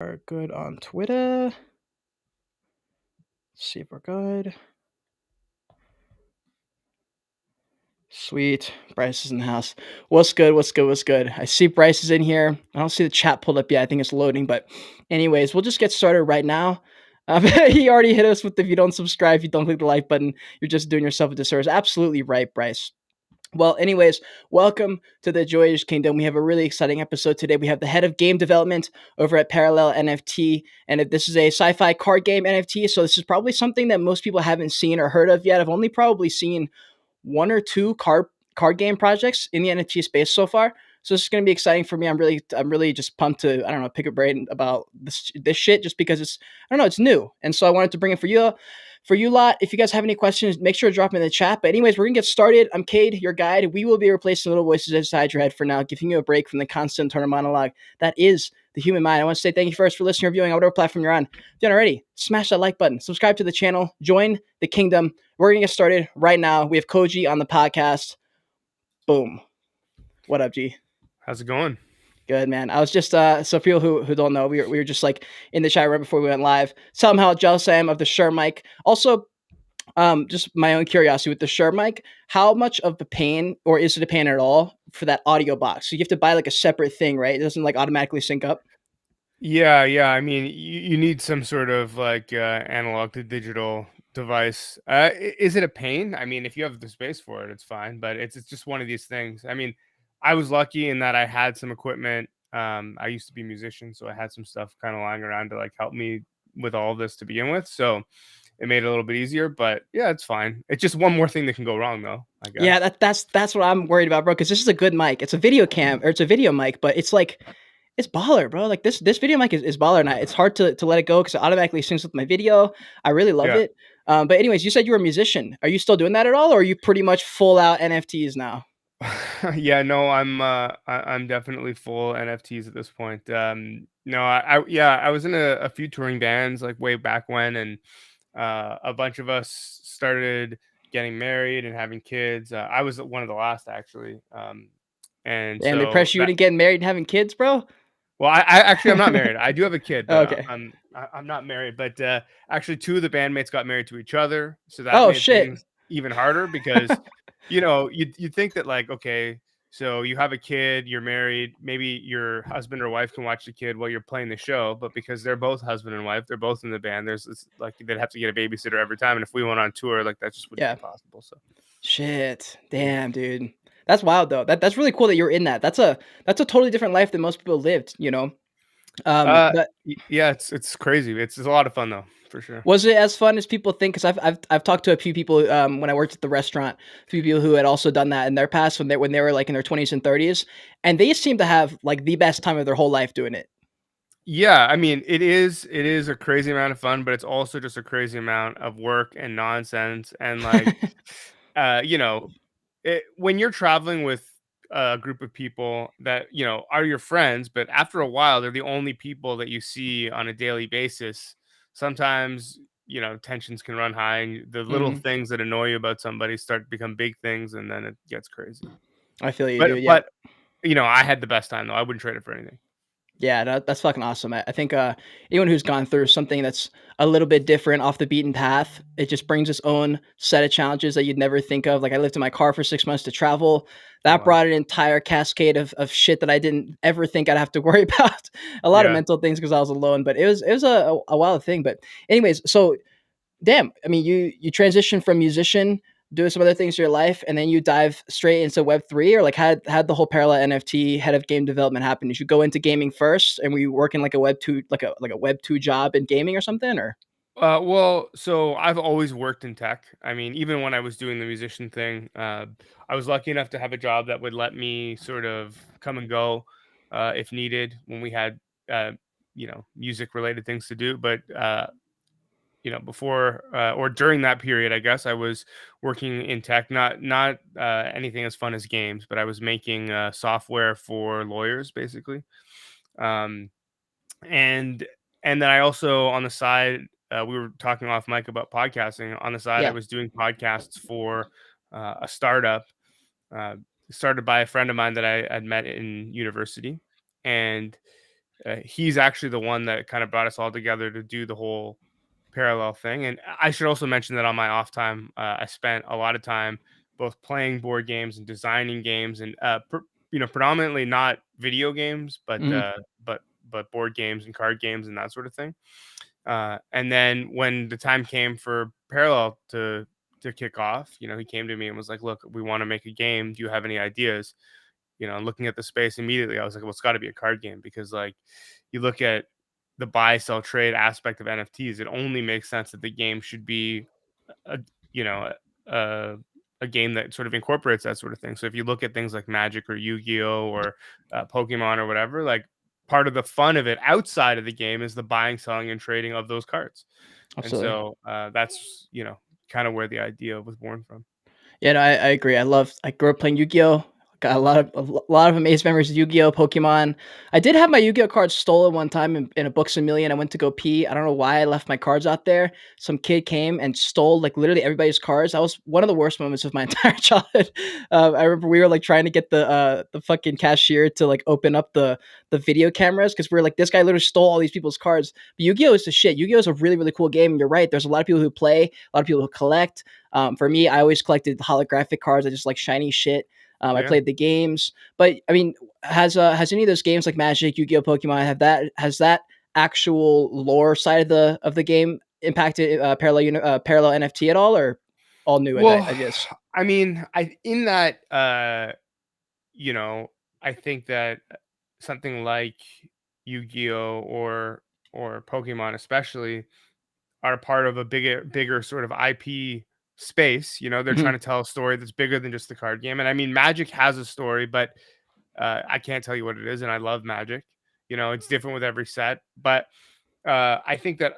Are good on Twitter. Let's see if we're good. Sweet. Bryce is in the house. What's good? What's good? What's good? I see Bryce is in here. I don't see the chat pulled up yet. I think it's loading. But anyways, we'll just get started right now. He already hit us with if you don't subscribe, if you don't click the like button, you're just doing yourself a disservice. Absolutely right, Bryce. Well, anyways, welcome to the Joyage Kingdom. We have a really exciting episode today. We have the head of game development over at Parallel NFT, and this is a sci-fi card game NFT. So this is probably something that most people haven't seen or heard of yet. I've only probably seen one or two card game projects in the NFT space so far. So this is going to be exciting for me. I'm really just pumped to pick a brain about this shit just because it's new, and so I wanted to bring it for you. For you lot, if you guys have any questions, make sure to drop them in the chat. But anyways, we're gonna get started. I'm Cade, your guide. We will be replacing little voices inside your head for now, giving you a break from the constant internal monologue that is the human mind. I want to say thank you first for listening or viewing on whatever platform you're on. If you haven't already, smash that like button, subscribe to the channel, join the kingdom. We're gonna get started right now. We have Koji on the podcast. Boom. What up, G? How's it going? Good, man. I was just so people who don't know, we were just like in the chat right before we went live. Somehow jealous I am of the Shure mic. Also, just my own curiosity with the Shure mic, how much of a pain, or is it a pain at all, for that audio box? So you have to buy like a separate thing, right? It doesn't like automatically sync up. Yeah. I mean, you need some sort of like analog to digital device. Is it a pain? I mean, if you have the space for it, it's fine. But it's just one of these things. I mean, I was lucky in that I had some equipment. I used to be a musician, so I had some stuff kind of lying around to like help me with all of this to begin with. So it made it a little bit easier. But yeah, it's fine. It's just one more thing that can go wrong, though, I guess. Yeah, that's what I'm worried about, bro. Because this is a good mic. It's a video cam, or it's a video mic, but it's like it's baller, bro. Like this video mic is baller, and it's hard to let it go because it automatically syncs with my video. I really love Yeah. it. But anyways, you said you were a musician. Are you still doing that at all, or are you pretty much full out NFTs now? Yeah, no, I'm definitely full NFTs at this point. No, I was in a few touring bands like way back when, and a bunch of us started getting married and having kids. I was one of the last actually, and And they so pressure you that to get married and having kids, bro? well, I actually I'm not married. I do have a kid, but Okay. I'm not married. But actually, two of the bandmates got married to each other, so that Oh made shit. things even harder because you think that like okay, so you have a kid, you're married, maybe your husband or wife can watch the kid while you're playing the show, but because they're both husband and wife, they're both in the band. There's this, like they'd have to get a babysitter every time, and if we went on tour, like that just wouldn't be Yeah. possible. So Shit. yeah. Damn, dude. That's wild though. That's really cool that you're in that. That's a totally different life than most people lived. Uh, But yeah, it's crazy. It's a lot of fun though, for sure. was it as fun as people think? Because I've talked to a few people when I worked at the restaurant, a few people who had also done that in their past when they were like in their 20s and 30s, and they seem to have like the best time of their whole life doing it. Yeah, I mean, it is a crazy amount of fun, but it's also just a crazy amount of work and nonsense and like uh you know, when you're traveling with a group of people that, are your friends, but after a while they're the only people that you see on a daily basis. Sometimes, tensions can run high and the little Hmm. things that annoy you about somebody start to become big things and then it gets crazy. I feel you, But dude. Yeah. but I had the best time though. I wouldn't trade it for anything. Yeah, that's fucking awesome. I think anyone who's gone through something that's a little bit different off the beaten path, it just brings its own set of challenges that you'd never think of. Like I lived in my car for 6 months to travel. Oh That wow. brought an entire cascade of shit that I didn't ever think I'd have to worry about. A lot of Yeah. mental things because I was alone, but it was a wild thing. But anyways, so damn, I mean, you transition from musician, doing some other things in your life, and then you dive straight into Web3, or like had the whole parallel NFT head of game development happen? Did you go into gaming first, and were you working like a Web2 like a Web2 job in gaming or something, or? Well, so I've always worked in tech. I mean, even when I was doing the musician thing, I was lucky enough to have a job that would let me sort of come and go if needed when we had, music related things to do. But before or during that period, I guess I was working in tech, not anything as fun as games, but I was making software for lawyers, basically. Um, and and then I also on the side, we were talking off mic about podcasting. On the side, I Yeah. was doing podcasts for a startup uh, started by a friend of mine that I had met in university, and He's actually the one that kind of brought us all together to do the whole parallel thing. And I should also mention that on my off time, I spent a lot of time both playing board games and designing games, and predominantly not video games, Mhm. but board games and card games and that sort of thing. And then when the time came for Parallel to kick off, he came to me and was like, "Look, we want to make a game. Do you have any ideas?" And looking at the space immediately, I was like, "Well, it's got to be a card game because like you look at the buy, sell, trade aspect of NFTs, it only makes sense that the game should be a you know a a game that sort of incorporates that sort of thing. So if you look at things like Magic or Yu-Gi-Oh or Pokemon or whatever, like part of the fun of it outside of the game is the buying, selling, and trading of those cards. And Absolutely. so that's kind of where the idea was born from. Yeah, no, I agree. I grew up playing Yu-Gi-Oh! Got a lot of amazing memories of Yu-Gi-Oh! Pokemon. I did have my Yu-Gi-Oh! Cards stolen one time in a Books A Million. I went to go pee. I don't know why I left my cards out there. Some kid came and stole like literally everybody's cards. That was one of the worst moments of my entire childhood. I remember we were like trying to get the fucking cashier to like open up the video cameras because we were like, this guy literally stole all these people's cards. But Yu-Gi-Oh! Is the shit. Yu-Gi-Oh! Is a really, really cool game. You're right. There's a lot of people who play, a lot of people who collect. For me, I always collected holographic cards. I just like shiny shit. I Yeah. played the games, but I mean, has any of those games like Magic, Yu-Gi-Oh, Pokemon has that actual lore side of the game impacted parallel NFT at all, or all new Well, ideas? I mean, I in that you know, I think that something like Yu-Gi-Oh or Pokemon especially are part of a bigger sort of IP space. They're trying Mhm. to tell a story that's bigger than just the card game. And I mean, Magic has a story, but I can't tell you what it is. And I love Magic. It's different with every set, but I think that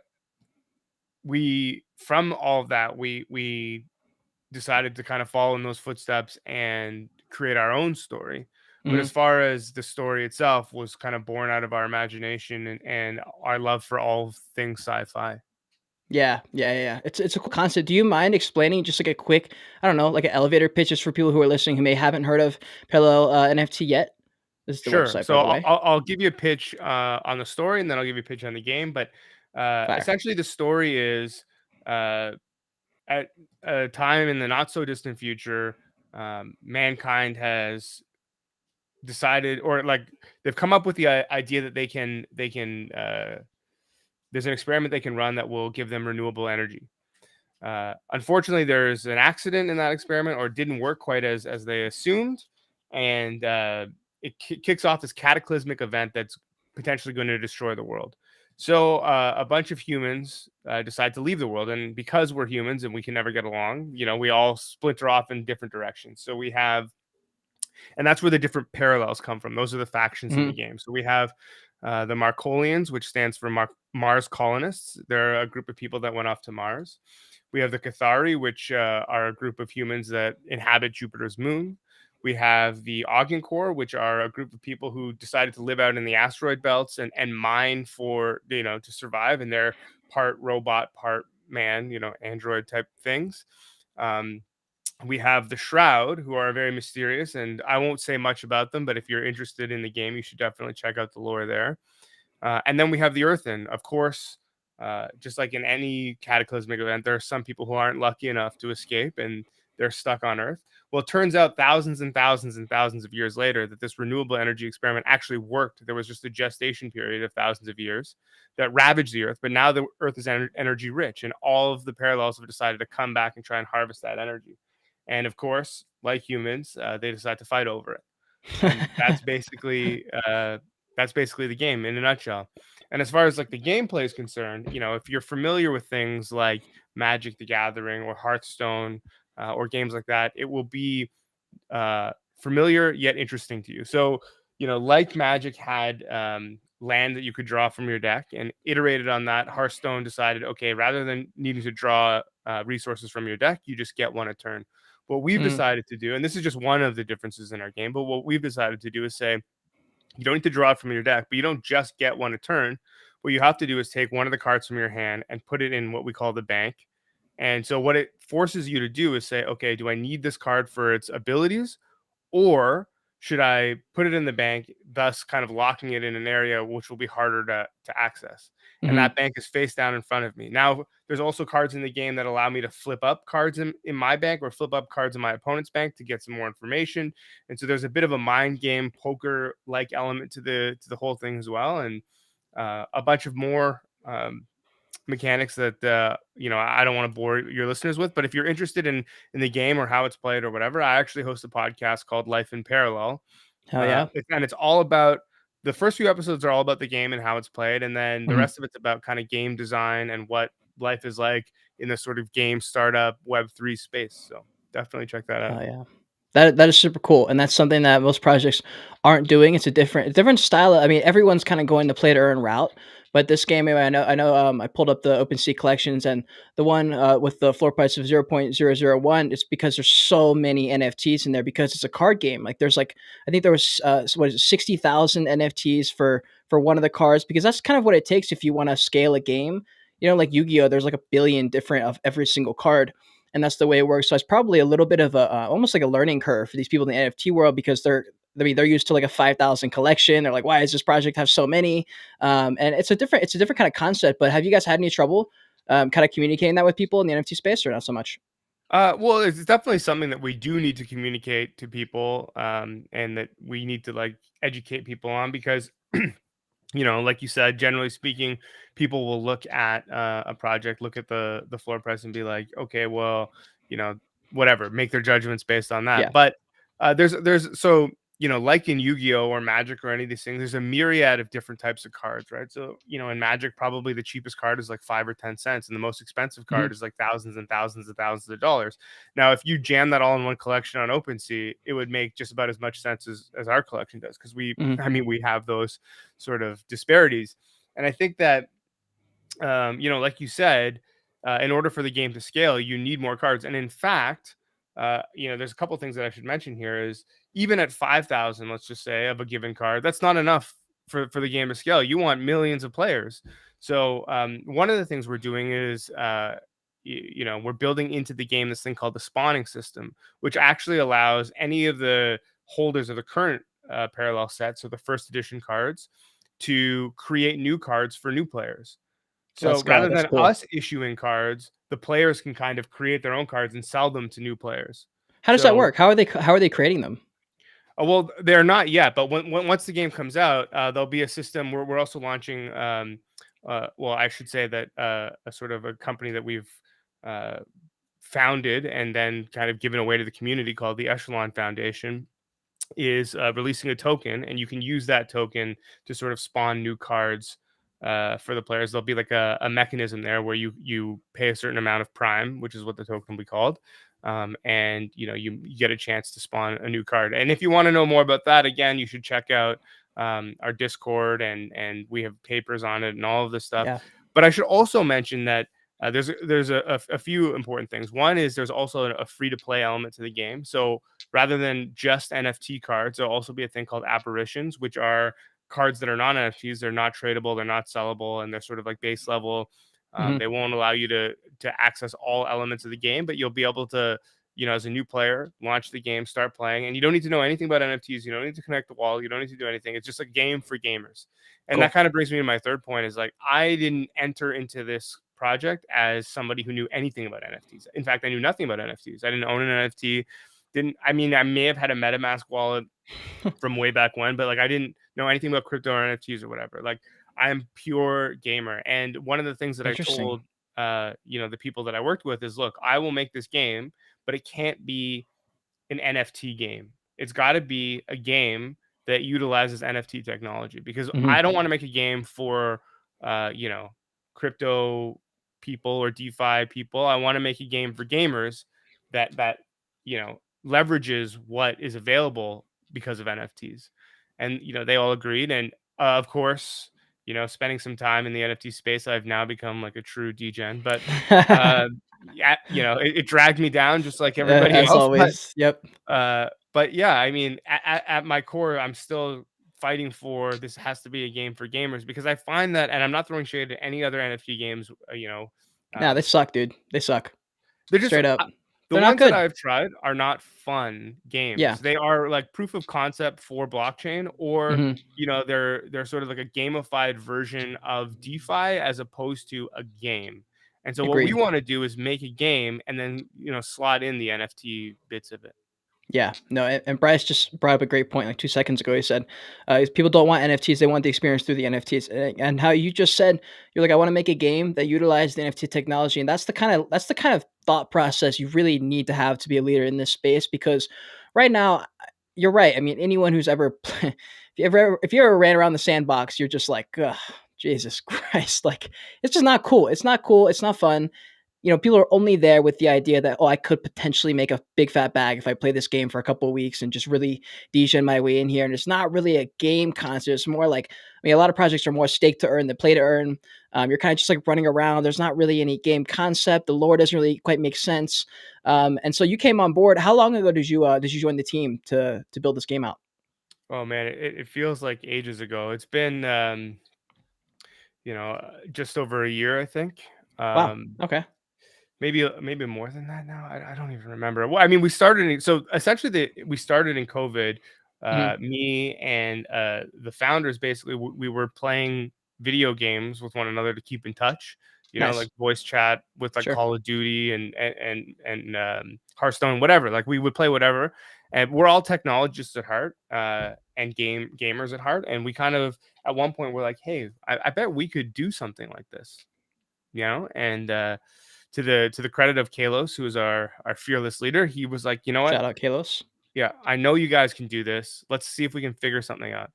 we from all of that we decided to kind of follow in those footsteps and create our own story. But as Mhm. far as the story itself was kind of born out of our imagination and our love for all things sci-fi. Yeah. It's a cool concept. Do you mind explaining just like a quick, I don't know, like an elevator pitch just for people who are listening who may haven't heard of parallel NFT yet? This is the Sure. website, by So the I'll, way. I'll I'll give you a pitch on the story, and then I'll give you a pitch on the game. But Fire. essentially, the story is uh, at a time in the not so distant future, mankind has decided, or like they've come up with the idea that they can there's an experiment they can run that will give them renewable energy. Unfortunately, there's an accident in that experiment, or it didn't work quite as they assumed, and it kicks off this cataclysmic event that's potentially going to destroy the world. So a bunch of humans decide to leave the world, and because we're humans and we can never get along, we all splinter off in different directions. So we have and that's where the different parallels come from. Those are the factions in the Mhm. game. So we have the Markolians, which stands for Mars colonists. They're a group of people that went off to Mars. We have the Cathari, which are a group of humans that inhabit Jupiter's moon. We have the Augencore, which are a group of people who decided to live out in the asteroid belts and mine for, to survive. And they're part robot, part man, android type things. Um, we have the Shroud, who are very mysterious, and I won't say much about them, but if you're interested in the game, you should definitely check out the lore there. And then we have the Earthen. Of course, just like in any cataclysmic event, there are some people who aren't lucky enough to escape and they're stuck on Earth. Well, it turns out thousands and thousands and thousands of years later that this renewable energy experiment actually worked. There was just a gestation period of thousands of years that ravaged the Earth, but now the Earth is energy rich, and all of the parallels have decided to come back and try and harvest that energy. And of course, like humans, they decide to fight over it, and that's basically the game in a nutshell. And as far as like the gameplay is concerned, if you're familiar with things like Magic the Gathering or Hearthstone or games like that, it will be familiar yet interesting to you. So, like Magic had land that you could draw from your deck and iterated on that, Hearthstone decided, okay, rather than needing to draw resources from your deck, you just get one a turn. What we've Mhm. decided to do, and this is just one of the differences in our game, but what we've decided to do is say, you don't need to draw it from your deck, but you don't just get one a turn. What you have to do is take one of the cards from your hand and put it in what we call the bank. And so what it forces you to do is say, okay, do I need this card for its abilities, or should I put it in the bank, thus kind of locking it in an area which will be harder to access? And Mhm. that bank is face down in front of me. Now, there's also cards in the game that allow me to flip up cards in my bank or flip up cards in my opponent's bank to get some more information. And so there's a bit of a mind game poker like element to the whole thing as well. And a bunch of more mechanics that I don't want to bore your listeners with. But if you're interested in the game or how it's played or whatever, I actually host a podcast called Life in Parallel. Hell yeah. It's all about the first few episodes are all about the game and how it's played, and then the Mhm. rest of it's about kind of game design and what life is like in the sort of game startup Web3 space. So definitely check that out. Hell yeah. That is super cool, and that's something that most projects aren't doing. It's a different style. I mean, everyone's kind of going the play to earn route, but this game, I know. I pulled up the OpenSea collections, and the one with the floor price of 0.001. It's because there's so many NFTs in there because it's a card game. Like there's like I think there was what is it, 60,000 NFTs for one of the cards because that's kind of what it takes if you want to scale a game. Like Yu-Gi-Oh, there's like a billion different of every single card, and that's the way it works. So it's probably a little bit of a almost like a learning curve for these people in the NFT world because they're used to like a 5,000 collection. They're like, why does this project have so many? And it's a different kind of concept. But have you guys had any trouble kind of communicating that with people in the NFT space, or not so much? Well, it's definitely something that we do need to communicate to people, and that we need to like educate people on because like you said, generally speaking, people will look at a project, look at the floor price, and be like, okay, well, you know, whatever, make their judgments based on Yeah. that. But there's so like in Yu-Gi-Oh or Magic or any of these things, there's a myriad of different types of cards, right? So in Magic, probably the cheapest card is like 5 or 10 cents, and the most expensive Hmm. card is like thousands and thousands and thousands of dollars. Now, if you jam that all in one collection on OpenSea, it would make just about as much sense as our collection does because Hmm. we have those sort of disparities. And I think that, like you said, in order for the game to scale, you need more cards. And in fact, there's a couple things that I should mention here is even at 5,000, let's just say, of a given card, that's not enough for the game to scale. You want millions of players. So one of the things we're doing is, we're building into the game this thing called the spawning system, which actually allows any of the holders of the current parallel set, so the first edition cards, to create new cards for new players. So Let's go. rather That's than cool. us issuing cards, the players can kind of create their own cards and sell them to new players. How does that So, work? How are they creating them? well, they're not yet, but once the game comes out, there'll be a system. We're also launching. Well, I should say that a sort of a company that we've uh, founded and then kind of given away to the community called the Echelon Foundation is releasing a token, and you can use that token to sort of spawn new cards for the players. There'll be like a mechanism there where you pay a certain amount of prime, which is what the token will be called, and you get a chance to spawn a new card. And if you want to know more about that, again, you should check out our Discord, and we have papers on it and all of this stuff. Yeah. But I should also mention that. There's a few important things. One is there's also a free to play element to the game. So rather than just NFT cards, there'll also be a thing called apparitions, which are cards that are not NFTs. They're not tradable, they're not sellable, and they're sort of like base level. Hmm. They won't allow you to access all elements of the game, but you'll be able to, as a new player, launch the game, start playing, and you don't need to know anything about NFTs. You don't need to connect the wall. You don't need to do anything. It's just a game for gamers. And that Cool. kind of brings me to my third point: is like I didn't enter into this project as somebody who knew anything about NFTs. In fact, I knew nothing about NFTs. I didn't own an NFT. Didn't I mean I may have had a MetaMask wallet from way back when, but like I didn't know anything about crypto or NFTs or whatever. Like I'm pure gamer. And one of the things that I Interesting. told the people that I worked with is look, I will make this game, but it can't be an NFT game. It's got to be a game that utilizes NFT technology because Hmm. I don't want to make a game for uh, you know, crypto people or DeFi people. I want to make a game for gamers that leverages what is available because of NFTs. And they all agreed. And of course, spending some time in the NFT space, I've now become like a true degen. But uh, yeah, it dragged me down just like everybody As else. But always. Yep. yeah, I mean, at my core, I'm still fighting for this has to be a game for gamers because I find that, and I'm not throwing shade at any other NFT games. Nah, they Um, suck, dude. They suck. they're just Straight up. The They're not ones that good. I've tried are not fun Yeah. games. They are like proof of concept for blockchain, or Mhm. they're sort of like a gamified version of DeFi as opposed to a game. And so what we Agreed. want to do is make a game and then slot in the NFT bits of it. Yeah, no, and Bryce just brought up a great point like 2 seconds ago. He said, is people don't want NFTs, they want the experience through the NFTs. And how you just said, you're like, "I wanna make a game that utilizes the NFT technology," and that's the kind of thought process you really need to have to be a leader in this space because right now, you're right. I mean, anyone who's ever if you ever ran around the sandbox, you're just like, "Ugh, Jesus Christ," like, it's just not cool. It's not cool, it's not fun. People are only there with the idea that, oh, I could potentially make a big fat bag if I play this game for a couple of weeks and just really DJ my way in here. And it's not really a game concept. It's more like, I mean, a lot of projects are more stake to earn than play to earn. You're kind of just like running around. There's not really any game concept. The lore doesn't really quite make sense. And so you came on board. How long ago did you join the team to build this game out? Oh man, it feels like ages ago. It's been just over a year, I think. Wow. Um, Okay. maybe more than that now. I don't even remember. Well, I mean, so essentially we started in COVID. Hmm. Me and the founders basically we were playing video games with one another to keep in touch. Like Nice. voice chat with like Sure. Call of Duty and Hearthstone, whatever. Like we would play whatever, and we're all technologists at heart, and gamers at heart. And we kind of at one point we're like, hey, I bet we could do something like this, and to the credit of Kalos, who is our fearless leader, he was like, you know what? Shout out Kalos. Yeah, I know you guys can do this. Let's see if we can figure something out.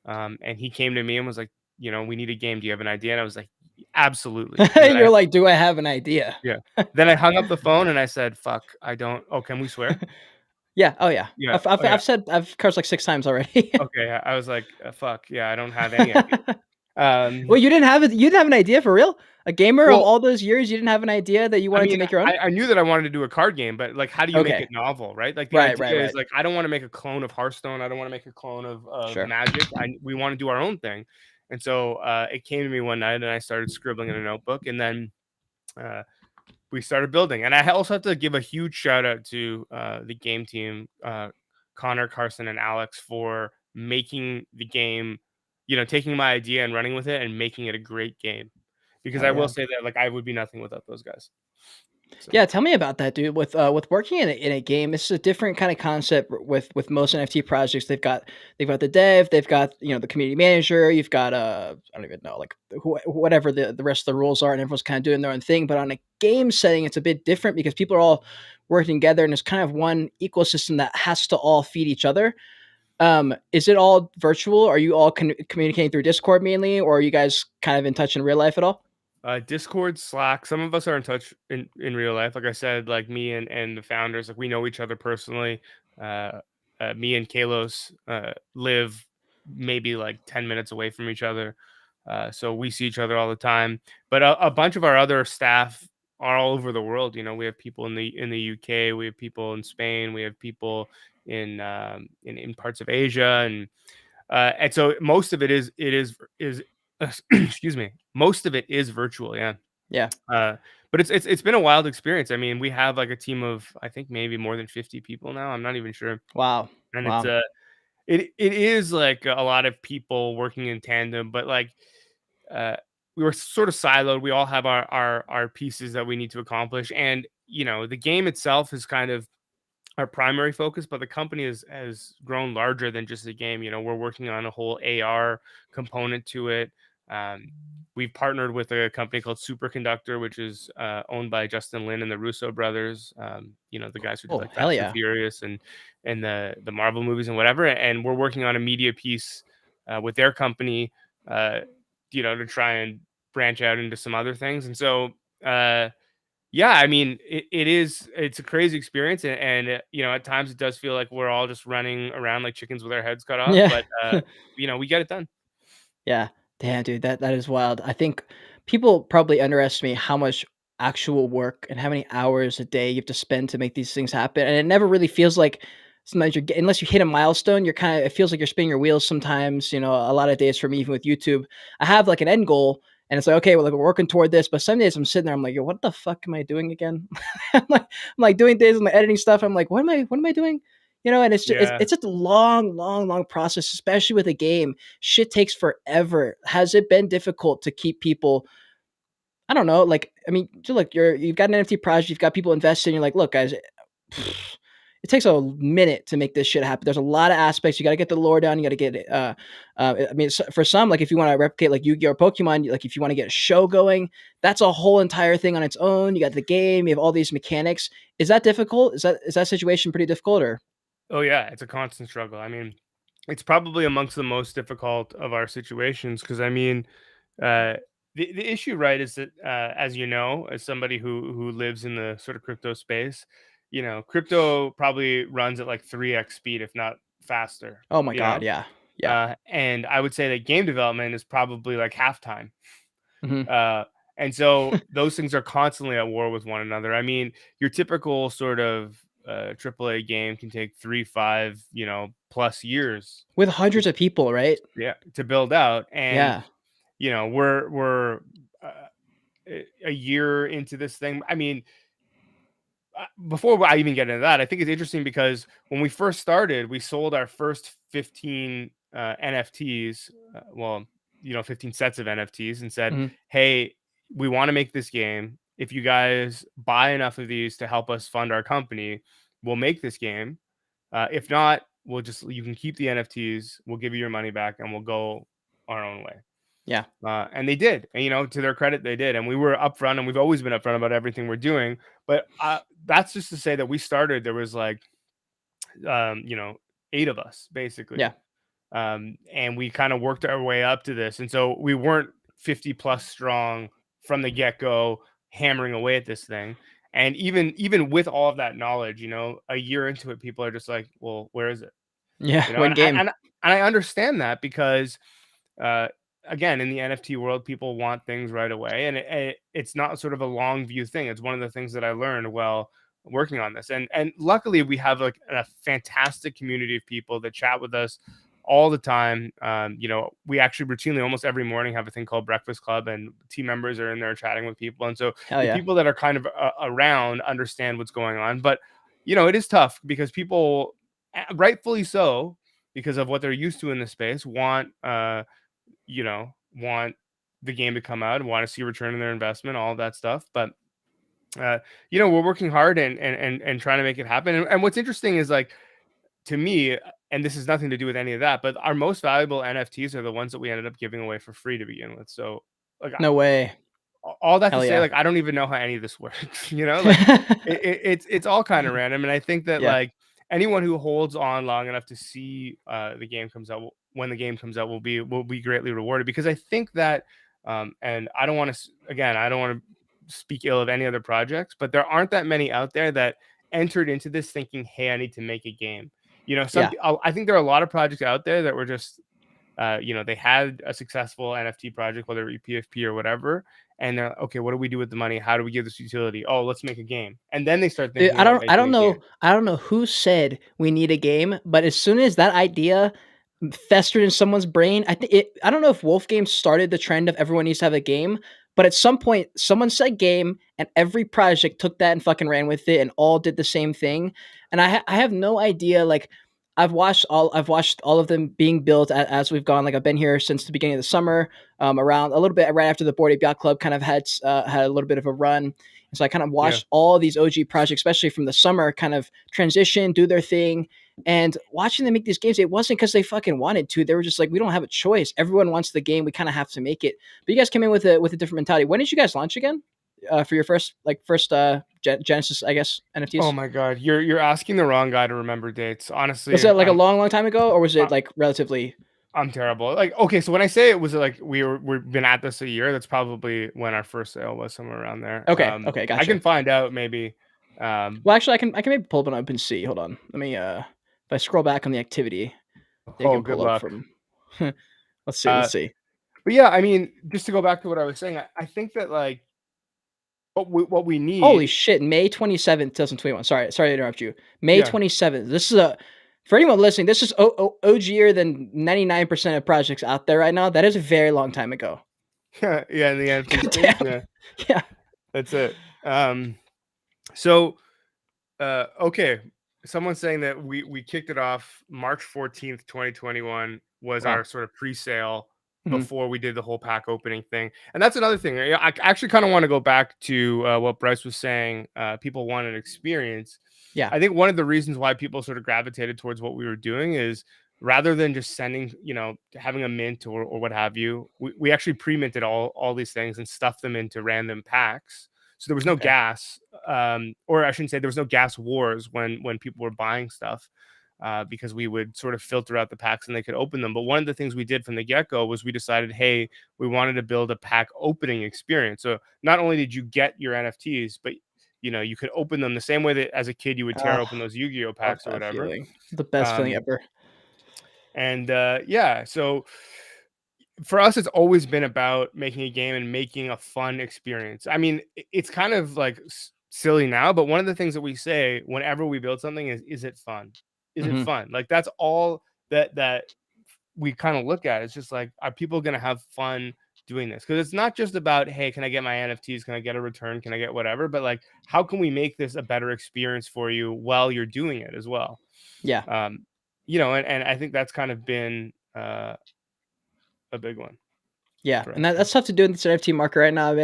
And he came to me and was like, we need a game. Do you have an idea? And I was like, absolutely. And then You're like, do I have an idea? yeah, then I hung up the phone and I said, fuck, I don't. Oh, can we swear? Yeah. Oh yeah. Yeah. I've I've Oh yeah. I've said I've cursed like 6 times already. Okay. I was like, fuck. Yeah, I don't have any idea. Well, Um, you didn't have it. You didn't have an idea for real? A gamer of well, all those years, you didn't have an idea that you I wanted to mean, make your own? I knew that I wanted to do a card game, but like, how do you make Okay. it novel, right? Like, the Right, right, idea is right. like, I don't want to make a clone of Hearthstone. I don't want to make a clone of Sure. Magic. We want to do our own thing. And so it came to me one night, and I started scribbling in a notebook, and then uh, we started building. And I also have to give a huge shout out to the game team, Connor, Carson, and Alex, for making the game. Taking my idea and running with it and making it a great game. Because Hell I will yeah. say that like I would be nothing without those guys. So. Yeah, tell me about that, dude. With working in a game, this is a different kind of concept with most NFT projects. They've got the dev, they've got the community manager, you've got I don't even know like whatever the rest of the rules are, and everyone's kind of doing their own thing. But on a game setting, it's a bit different because people are all working together, and it's kind of one ecosystem that has to all feed each other. Is it all virtual? Are you all communicating through Discord mainly, or are you guys kind of in touch in real life at all? Discord, Slack. Some of us are in touch in real life. Like I said, like me and the founders, like we know each other personally. Uh, Me and Kalos live maybe like 10 minutes away from each other, so we see each other all the time. But a bunch of our other staff are all over the world. We have people in the UK, we have people in Spain, we have people in parts of Asia, and so most of it is excuse me, most of it is virtual, yeah. Yeah. uh but it's been a wild experience. I mean, we have like a team of, I think, maybe more than 50 people now. I'm not even sure. Wow. And Wow. it is like a lot of people working in tandem, but like uh we were sort of siloed. We all have our pieces that we need to accomplish, and the game itself is kind of our primary focus, but the company has grown larger than just a game. We're working on a whole AR component to it. Um, we've partnered with a company called Superconductor, which is owned by Justin Lin and the Russo brothers. The guys who did Oh, like hell Fast and yeah. Furious and the Marvel movies and whatever. And we're working on a media piece with their company, uh, to try and branch out into some other things. And so. Yeah, I mean, it's a crazy experience, and at times it does feel like we're all just running around like chickens with our heads cut off, Yeah. but we get it done. Yeah. Damn, dude, that is wild. I think people probably underestimate how much actual work and how many hours a day you have to spend to make these things happen, and it never really feels like sometimes unless you hit a milestone, it feels like you're spinning your wheels sometimes. A lot of days for me, even with YouTube, I have like an end goal, And it's like, okay, well, like, we're working toward this. But some days I'm sitting there, I'm like, yo, what the fuck am I doing again? I'm like doing things, I'm editing stuff. I'm like, what am I doing? And it's just, it's, Yeah. it's just a long, long, long process, especially with a game. Shit takes forever. Has it been difficult to keep people? I don't know. Like, I mean, look, you've got an NFT project, you've got people investing. You're like, look, guys, it takes a minute to make this shit happen. There's a lot of aspects. You got to get the lore down. You got to get it. I mean, for some, like if you want to replicate like Yu-Gi-Oh or Pokemon, like if you want to get a show going, that's a whole entire thing on its own. You got the game. You have all these mechanics. Is that difficult? Is that situation pretty difficult or? Oh yeah, it's a constant struggle. I mean, it's probably amongst the most difficult of our situations because I mean, uh, the issue, right, is that as you know, as somebody who lives in the sort of crypto space, crypto probably runs at like 3x speed, if not faster. Oh my You god, know, yeah, yeah. and I would say that game development is probably like halftime. Hmm. Uh, and so those things are constantly at war with one another. I mean, your typical sort of AAA game can take 3, 5, plus years With to, hundreds of people, right? yeah, to build out. And, Yeah, we're a year into this thing. I mean, before I even get into that, I think it's interesting because when we first started, we sold our first 15 NFTs, 15 sets of NFTs, and said, hmm, "Hey, we want to make this game. If you guys buy enough of these to help us fund our company, we'll make this game. If not, you can keep the NFTs. We'll give you your money back, and we'll go our own way." yeah, And they did. And, to their credit, they did. And we were upfront, and we've always been upfront about everything we're doing. But that's just to say that we started. There was like, um, you know, 8 of us basically, yeah, and we kind of worked our way up to this. And so we weren't 50 plus strong from the get go, hammering away at this thing. And even with all of that knowledge, a year into it, people are just like, "Well, where is it?" yeah. You know, When and I, game, and and I understand that because uh, again, in the NFT world, people want things right away, and it's not sort of a long view thing. It's one of the things that I learned while working on this, and luckily we have like a fantastic community of people that chat with us all the time. We actually routinely, almost every morning, have a thing called Breakfast Club, and team members are in there chatting with people, and so hell the yeah, people that are kind of around understand what's going on. But it is tough because people, rightfully so, because of what they're used to in the space, want the game to come out and want to see a return on their investment, all of that stuff. But we're working hard and trying to make it happen. And what's interesting is like to me, and this has nothing to do with any of that, but our most valuable NFTs are the ones that we ended up giving away for free to begin with. So like no way, all that to hell say, yeah, like I don't even know how any of this works. Like it's all kind of random, and I think that yeah, like anyone who holds on long enough to see the game comes out when the game comes out will be greatly rewarded because I think that and I don't want to again I don't want to speak ill of any other projects, but there aren't that many out there that entered into this thinking, hey, I need to make a game. yeah. I think there are a lot of projects out there that were just they had a successful NFT project, whether it be PFP or whatever, and they're like, okay, what do we do with the money? How do we give this utility? Oh, let's make a game, and then they start thinking I about don't I making don't a game. know I don't know who said we need a game, but as soon as that idea festered in someone's brain, I don't know if Wolf Games started the trend of everyone needs to have a game, but at some point someone said game and every project took that and fucking ran with it and all did the same thing. And I have no idea like I've watched all of them being built as we've gone. Like I've been here since the beginning of the summer, around a little bit right after the Board Ape Yacht Club kind of had a little bit of a run. And so I kind of Yeah, watched all these OG projects, especially from the summer, kind of transition, do their thing. And watching them make these games, it wasn't because they fucking wanted to. They were just like, we don't have a choice. Everyone wants the game. We kind of have to make it. But you guys came in with a different mentality. When did you guys launch again? For your first Genesis, I guess, oh NFTs? my god, you're asking the wrong guy to remember dates. Was Honestly, it like a long, long time ago, or was it like relatively? I'm terrible. Like, okay, so when I say it was like we've been at this a year, that's probably when our first sale was, somewhere around there. Okay, okay, I can gotcha. find out maybe. Um, Well, actually, I can maybe pull one up and see. Hold on. Let me if I scroll back on the activity, they oh, can good pull up luck. from. Let's see. Let's Uh, see. but yeah, I mean, just to go back to what I was saying, I think that like what we Holy need, shit! May 27th, 2021. Sorry to interrupt you. May yeah, 27th. This is a for anyone listening. This is OGer than 99% of projects out there right now. That is a very long time ago. Yeah, in the NFT space. Damn. Yeah, Yeah. that's it. So okay, someone's saying that we kicked it off March 14th, 2021 was Wow. our sort of pre-sale Mhm. before we did the whole pack opening thing. And that's another thing. I actually kind of want to go back to what Bryce was saying. People want an experience. Yeah. I think one of the reasons why people sort of gravitated towards what we were doing is rather than just sending, having a mint or what have you, we actually pre-minted all these things and stuffed them into random packs. So there was no Okay. gas, or I shouldn't say there was no gas wars when people were buying stuff, because we would sort of filter out the packs and they could open them. But one of the things we did from the get go was we decided, hey, we wanted to build a pack opening experience. So not only did you get your NFTs, but you could open them the same way that as a kid you would tear Oh, open those Yu-Gi-Oh love packs or that whatever. feeling. The best feeling Um, ever. and yeah, so for us, it's always been about making a game and making a fun experience. I mean, it's kind of like silly now, but one of the things that we say whenever we build something is it fun? Is it Mhm. fun? Like that's all that we kind of look at. It's just like, are people going to have fun doing this? Because it's not just about, hey, can I get my NFTs? Can I get a return? Can I get whatever? But like, how can we make this a better experience for you while you're doing it as well? Yeah. Um, and I think that's kind of been a big one Yeah, for and us. that's tough to do in this NFT market right now.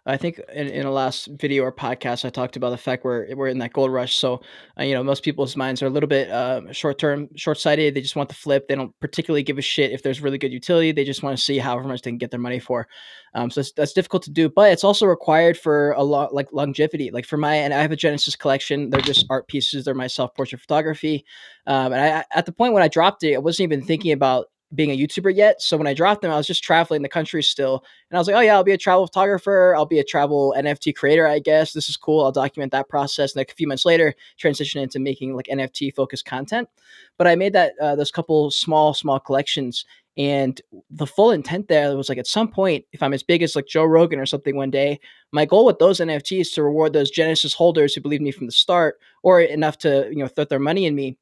I think in a last video or podcast, I talked about the fact we're in that gold rush. So, most people's minds are a little bit short term, short sighted. They just want the flip. They don't particularly give a shit if there's really good utility. They just want to see however much they can get their money for. So that's difficult to do, but it's also required for a lot like longevity. Like and I have a Genesis collection. They're just art pieces. They're my self portrait photography. And at the point when I dropped it, I wasn't even thinking about being a YouTuber yet. So when I dropped them, I was just traveling the country still. And I was like, oh yeah, I'll be a travel photographer. I'll be a travel NFT creator, I guess. This is cool. I'll document that process. And like a few months later, transition into making like NFT focused content. But I made those couple small collections. And the full intent there was like at some point, if I'm as big as like Joe Rogan or something one day, my goal with those NFTs is to reward those Genesis holders who believed in me from the start or enough to, throw their money in me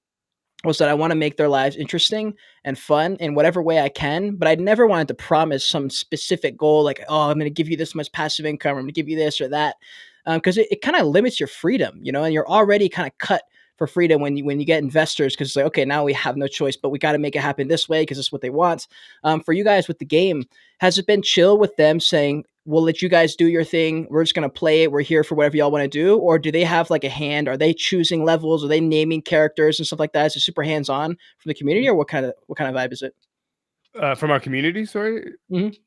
was that I want to make their lives interesting and fun in whatever way I can. But I never wanted to promise some specific goal like, oh, I'm going to give you this much passive income, or I'm going to give you this or that. Because it kind of limits your freedom, and you're already kind of cut for freedom when you get investors because it's like, okay, now we have no choice, but we got to make it happen this way because it's what they want. For you guys with the game, has it been chill with them saying, we'll let you guys do your thing. We're just going to play it. We're here for whatever y'all want to do. Or do they have like a hand? Are they choosing levels? Are they naming characters and stuff like that? Is it super hands on from the community or what kind of vibe is it? From our community, sorry.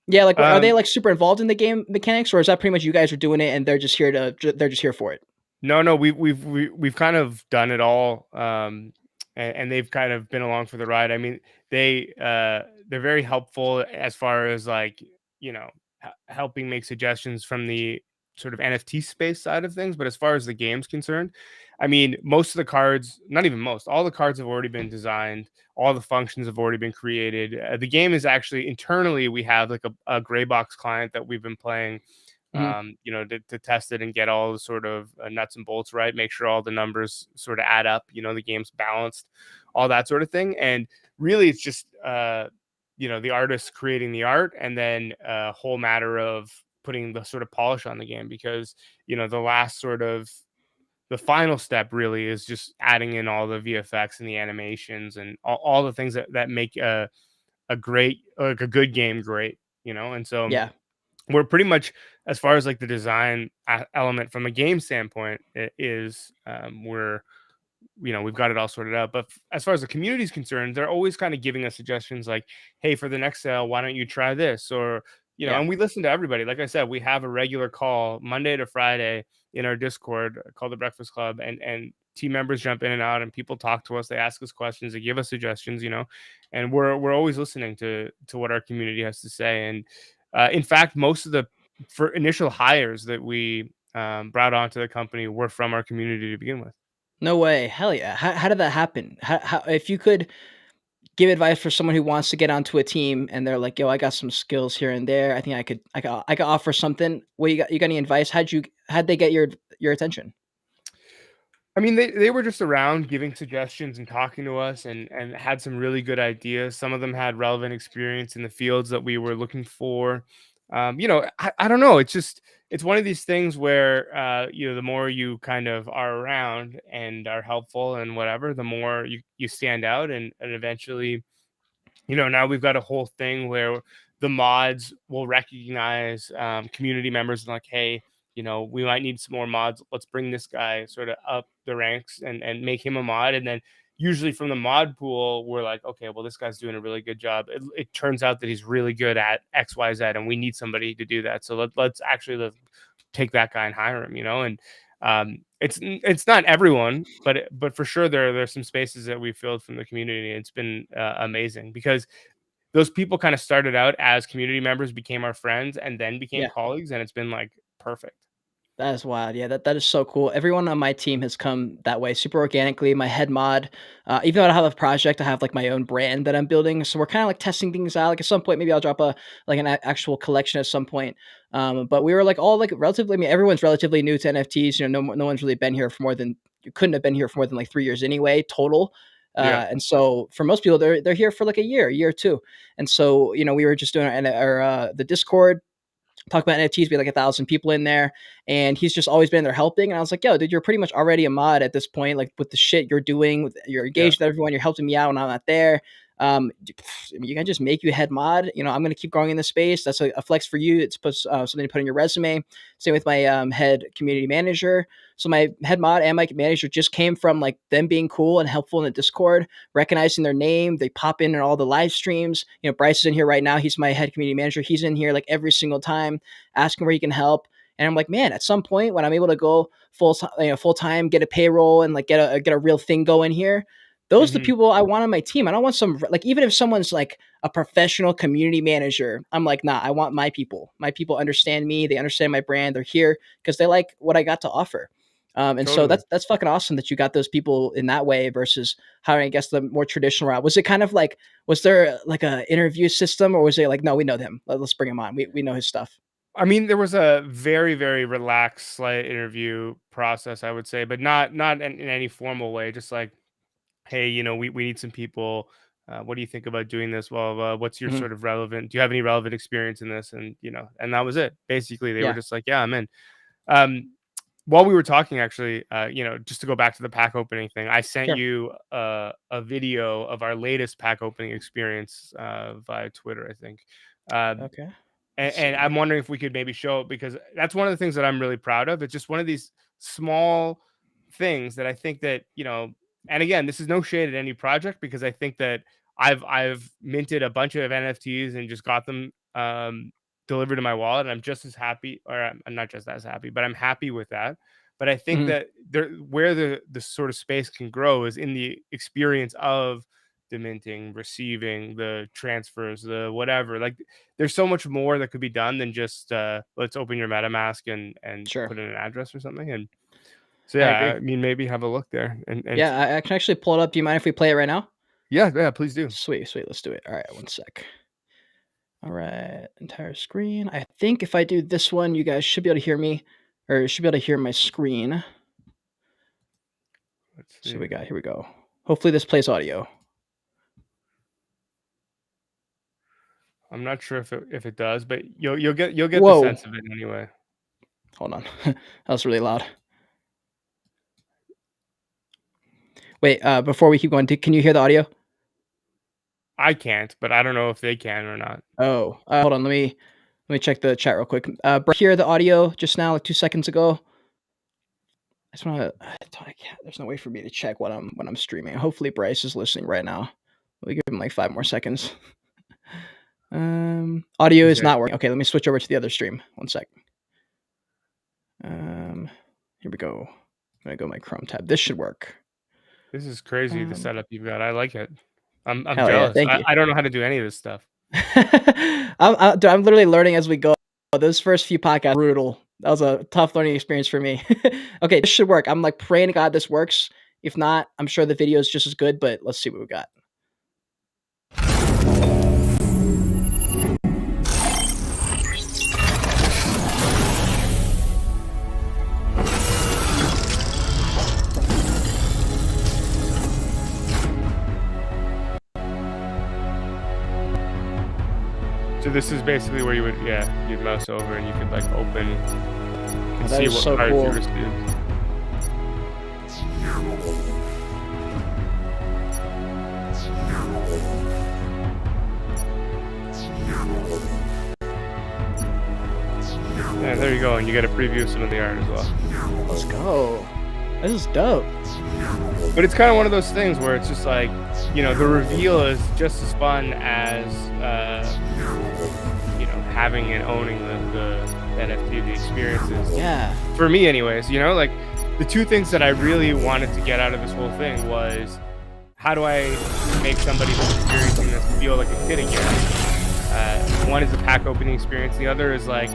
Yeah. Like, are they Um, like super involved in the game mechanics or is that pretty much you guys are doing it and they're just here for it? no, we've kind of done it all, and they've kind of been along for the ride. I mean, they're very helpful as far as like helping make suggestions from the sort of NFT space side of things. But as far as the game's concerned, I mean, most of the cards, not even most, all the cards have already been designed. All the functions have already been created. The game is actually internally we have like a gray box client that we've been playing, Hmm. to test it and get all the sort of nuts and bolts right, make sure all the numbers sort of add up, the game's balanced, all that sort of thing. And really, it's just, the artist creating the art and then a whole matter of putting the sort of polish on the game because, the last sort of the final step really is just adding in all the VFX and the animations and all the things that make a great, like a good game great, and so Yeah. we're pretty much as far as like the design element from a game standpoint is we're we've got it all sorted out. But as far as the community is concerned, they're always kind of giving us suggestions like, hey, for the next sale, why don't you try this? Or Yeah. and we listen to everybody. Like I said, we have a regular call Monday to Friday in our Discord called the Breakfast Club, and team members jump in and out and people talk to us, they ask us questions, they give us suggestions, and we're always listening to what our community has to say. And in fact, most of the for initial hires that we brought onto the company were from our community to begin with. No way. Hell yeah. How did that happen? If you could give advice for someone who wants to get onto a team and they're like, "Yo, I got some skills here and there. I think I could offer something." What you got any advice? How'd they get your attention? I mean, they were just around giving suggestions and talking to us and had some really good ideas. Some of them had relevant experience in the fields that we were looking for. I don't know. It's one of these things where the more you kind of are around and are helpful and whatever, the more you stand out, and eventually, now we've got a whole thing where the mods will recognize community members and like, hey, we might need some more mods. Let's bring this guy sort of up the ranks and make him a mod. And then usually from the mod pool, we're like, okay, well, this guy's doing a really good job. It turns out that he's really good at X, Y, Z, and we need somebody to do that. So let's actually take that guy and hire him, and it's not everyone, but for sure there's some spaces that we filled from the community. It's been amazing because those people kind of started out as community members, became our friends, and then became Yeah. colleagues, and it's been like perfect. That is wild. Yeah, that is so cool. Everyone on my team has come that way super organically. My head mod, even though I don't have a project, I have like my own brand that I'm building. So we're kind of like testing things out. Like at some point, maybe I'll drop an actual collection at some point. But we were like all like relatively. I mean, everyone's relatively new to NFTs. No one's really been here for more than you couldn't have been here for more than like 3 years anyway total. Yeah. And so for most people, they're here for like a year or two. And so we were just doing the Discord talk about NFTs, be like 1,000 people in there, and he's just always been there helping. And I was like, yo, dude, you're pretty much already a mod at this point, like with the shit you're doing, you're Yeah. engaged with everyone, you're helping me out when I'm not there. You can just make you head mod. I'm going to keep growing in the space. That's a flex for you. It's something to put on your resume. Same with my head community manager. So my head mod and my manager just came from like them being cool and helpful in the Discord, recognizing their name. They pop in all the live streams. Bryce is in here right now. He's my head community manager. He's in here like every single time, asking where he can help. And I'm like, man, at some point when I'm able to go full time, get a payroll and like get a real thing going here, those are the people I want on my team. I don't want some like, even if someone's like a professional community manager, I'm like, nah, I want my people. My people understand me. They understand my brand. They're here because they like what I got to offer. And so Totally. that's fucking awesome that you got those people in that way versus hiring, I guess, the more traditional route. Was it kind of like, was there like a interview system, or was it like, no, we know him, let's bring him on, we know his stuff? I mean, there was a very, very relaxed, slight interview process, I would say, but not in any formal way. Just like, hey, we need some people. What do you think about doing this? Well, what's your Mhm. sort of relevant? Do you have any relevant experience in this? And that was it. Basically, they were Yeah, just like, yeah, I'm in. Um, while we were talking, actually, just to go back to the pack opening thing, I sent sure. you a video of our latest pack opening experience via Twitter, I think. Um, Okay, and, let's and see. I'm wondering if we could maybe show it because that's one of the things that I'm really proud of. It's just one of these small things that I think that, and again, this is no shade at any project because I think that I've minted a bunch of NFTs and just got them delivered to my wallet, and I'm just as happy, or I'm not just as happy, but I'm happy with that. But I think Mhm. that where the sort of space can grow is in the experience of the minting, receiving, the transfers, the whatever. Like there's so much more that could be done than just let's open your MetaMask and Sure, put in an address or something. And so I yeah, agree. I mean maybe have a look there and Yeah, I can actually pull it up. Do you mind if we play it right now? yeah, yeah, please do. Sweet, sweet, let's do it. All right, one sec. All right, entire screen. I think if I do this one, you guys should be able to hear me, or you should be able to hear my screen. Let's So see. here we go. Hopefully this plays audio. I'm not sure if it does, but you'll get the Whoa, sense of it anyway. hold on. That was really loud. Wait, before we keep going, can you hear the audio? I can't, but I don't know if they can or not. Oh, hold on. Let me check the chat real quick. Hear the audio just now, like 2 seconds ago. I just want to. I can't. There's no way for me to check when I'm streaming. Hopefully, Bryce is listening right now. Let me give him like 5 more seconds. Audio Is is there? not working. Okay, let me switch over to the other stream. One sec. Here we go. I'm gonna go my Chrome tab. This should work. This is crazy, the Um, setup you've got. I like it. I'm Hell yeah, jealous. thank I, you. I don't know how to do any of this stuff. Dude, I'm literally learning as we go. Those first few podcasts brutal. That was a tough learning experience for me. Okay, this should work. I'm like praying to God this works. If not, I'm sure the video is just as good. But let's see what we got. So this is basically where you'd mouse over and you could like open Oh, and that see is what so cards you cool. received. Yeah, there you go, and you get a preview of some of the art as well. Let's go. This is dope. But it's kind of one of those things where it's just like, the reveal is just as fun as having and owning the NFT, the experiences. Yeah. For me, anyways, like the two things that I really wanted to get out of this whole thing was how do I make somebody who's experiencing this feel like a kid again? One is a pack opening experience. The other is like,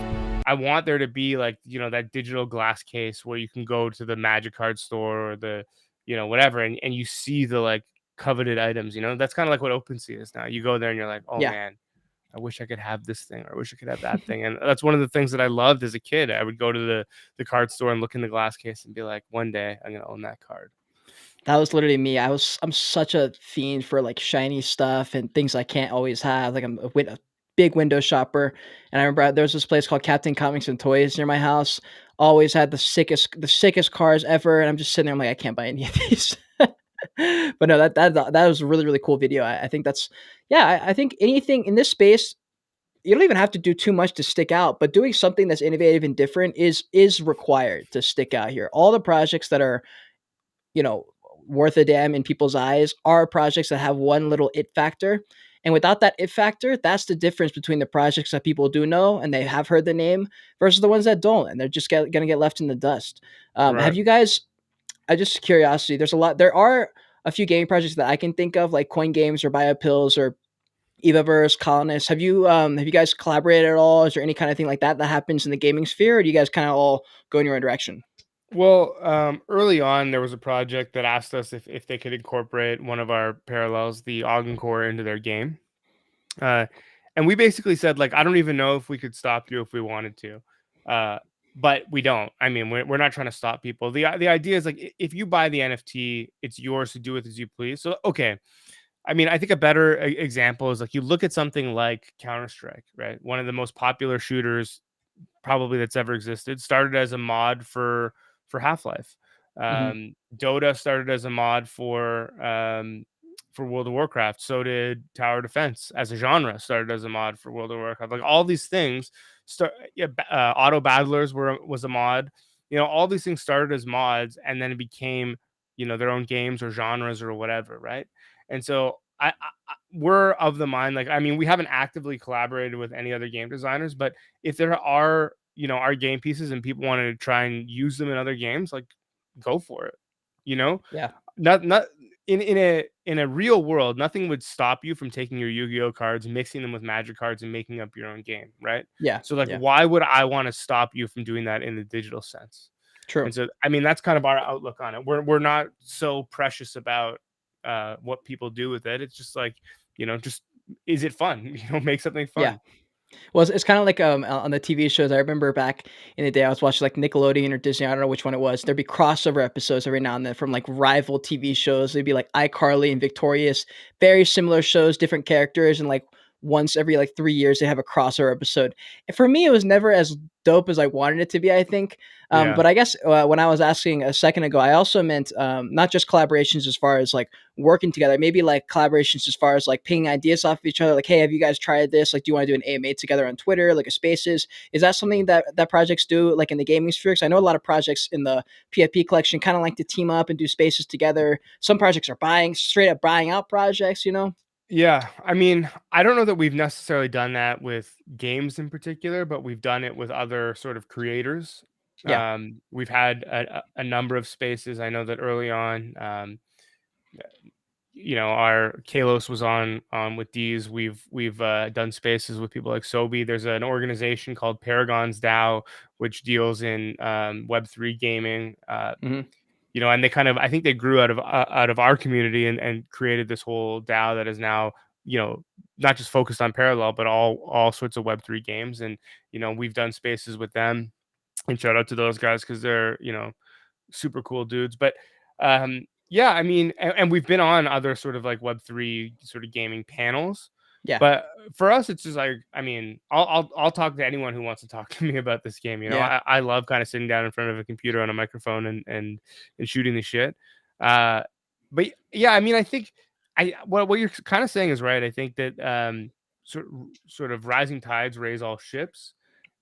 I want there to be like, that digital glass case where you can go to the Magic card store or the, whatever, and you see the like coveted items, that's kind of like what OpenSea is now. You go there and you're like, oh Yeah. man, I wish I could have this thing, or I wish I could have that thing. And that's one of the things that I loved as a kid. I would go to the card store and look in the glass case and be like, one day I'm gonna own that card. That was literally me. I'm such a fiend for like shiny stuff and things I can't always have. Like a big window shopper. And I remember there was this place called Captain Comics and Toys near my house. Always had the sickest cars ever. And I'm just sitting there. I'm like, I can't buy any of these. But no, that was a really really cool video. I think that's yeah. I think anything in this space, you don't even have to do too much to stick out. But doing something that's innovative and different is required to stick out here. All the projects that are you know, worth a damn in people's eyes are projects that have one little it factor. And without that it factor, that's the difference between the projects that people do know and they have heard the name versus the ones that don't, and they're just going to get left in the dust. Have Right. you guys? I just curiosity. There's a lot. There are a few gaming projects that I can think of, like Coin Games or Biopills or Evaverse, Colonist. Have you guys collaborated at all? Is there any kind of thing like that that happens in the gaming sphere, or do you guys kind of all go in your own direction? Well, early on, there was a project that asked us if they could incorporate one of our parallels, the Ogden Core, into their game. Uh, and we basically said, like, I don't even know if we could stop you if we wanted to. Uh, but we don't. I mean, we're not trying to stop people. The idea is like, if you buy the NFT, it's yours to do with as you please. So, okay. I mean, I think a better example is like you look at something like Counter-Strike, right? One of the most popular shooters probably that's ever existed. Started as a mod for Half-Life. Hmm. Dota started as a mod for World of Warcraft. So did Tower Defense as a genre started as a mod for World of Warcraft. Like all these things start. Yeah, Auto Battlers was a mod. All these things started as mods and then it became their own games or genres or whatever, right? And so we're of the mind, like, I mean, we haven't actively collaborated with any other game designers, but if there are, our game pieces and people wanted to try and use them in other games, like, go for it. You know, Yeah. not in a real world, nothing would stop you from taking your Yu-Gi-Oh cards, mixing them with Magic cards, and making up your own game, right? Yeah. So, like, Yeah. why would I want to stop you from doing that in the digital sense? True. And so, I mean, that's kind of our outlook on it. We're not so precious about what people do with it. It's just like, just is it fun? Make something Yeah. fun. Well, it's kinda like, on the TV shows. I remember back in the day, I was watching, like, Nickelodeon or Disney, I don't know which one it was. There'd be crossover episodes every now and then from, like, rival TV shows. They'd be like iCarly and Victorious, very similar shows, different characters, and, like, once every, like, 3 years, they have a crossover episode. And for me, it was never as dope as I wanted it to be, I think. Yeah. But I guess, when I was asking a second ago, I also meant, not just collaborations as far as, like, working together, maybe, like, collaborations as far as, like, pinging ideas off of each other, like, "Hey, have you guys tried this? Like, do you wanna do an AMA together on Twitter, like a Spaces?" Is that something that projects do, like, in the gaming sphere? 'Cause I know a lot of projects in the PFP collection kinda like to team up and do spaces together. Some projects are straight up buying out projects, you know? Yeah. I mean, I don't know that we've necessarily done that with games in particular, but we've done it with other sort of creators. Yeah. We've had a number of spaces. I know that early on, our Kalos was on with these. We've done spaces with people like Sobi. There's an organization called Paragon's DAO, which deals in Web3 gaming. Mhm. And they kind of, I think they grew out of our community and created this whole DAO that is now, not just focused on parallel, but all sorts of Web3 games. And we've done spaces with them. And shout out to those guys because they're super cool dudes. But yeah, I mean, and we've been on other sort of like Web3 sort of gaming panels. Yeah. But for us, it's just like, I mean, I'll talk to anyone who wants to talk to me about this game. You know, Yeah. I love kind of sitting down in front of a computer on a microphone and shooting the shit. Uh, yeah, I mean, I think what you're kind of saying is right. I think that sort of rising tides raise all ships.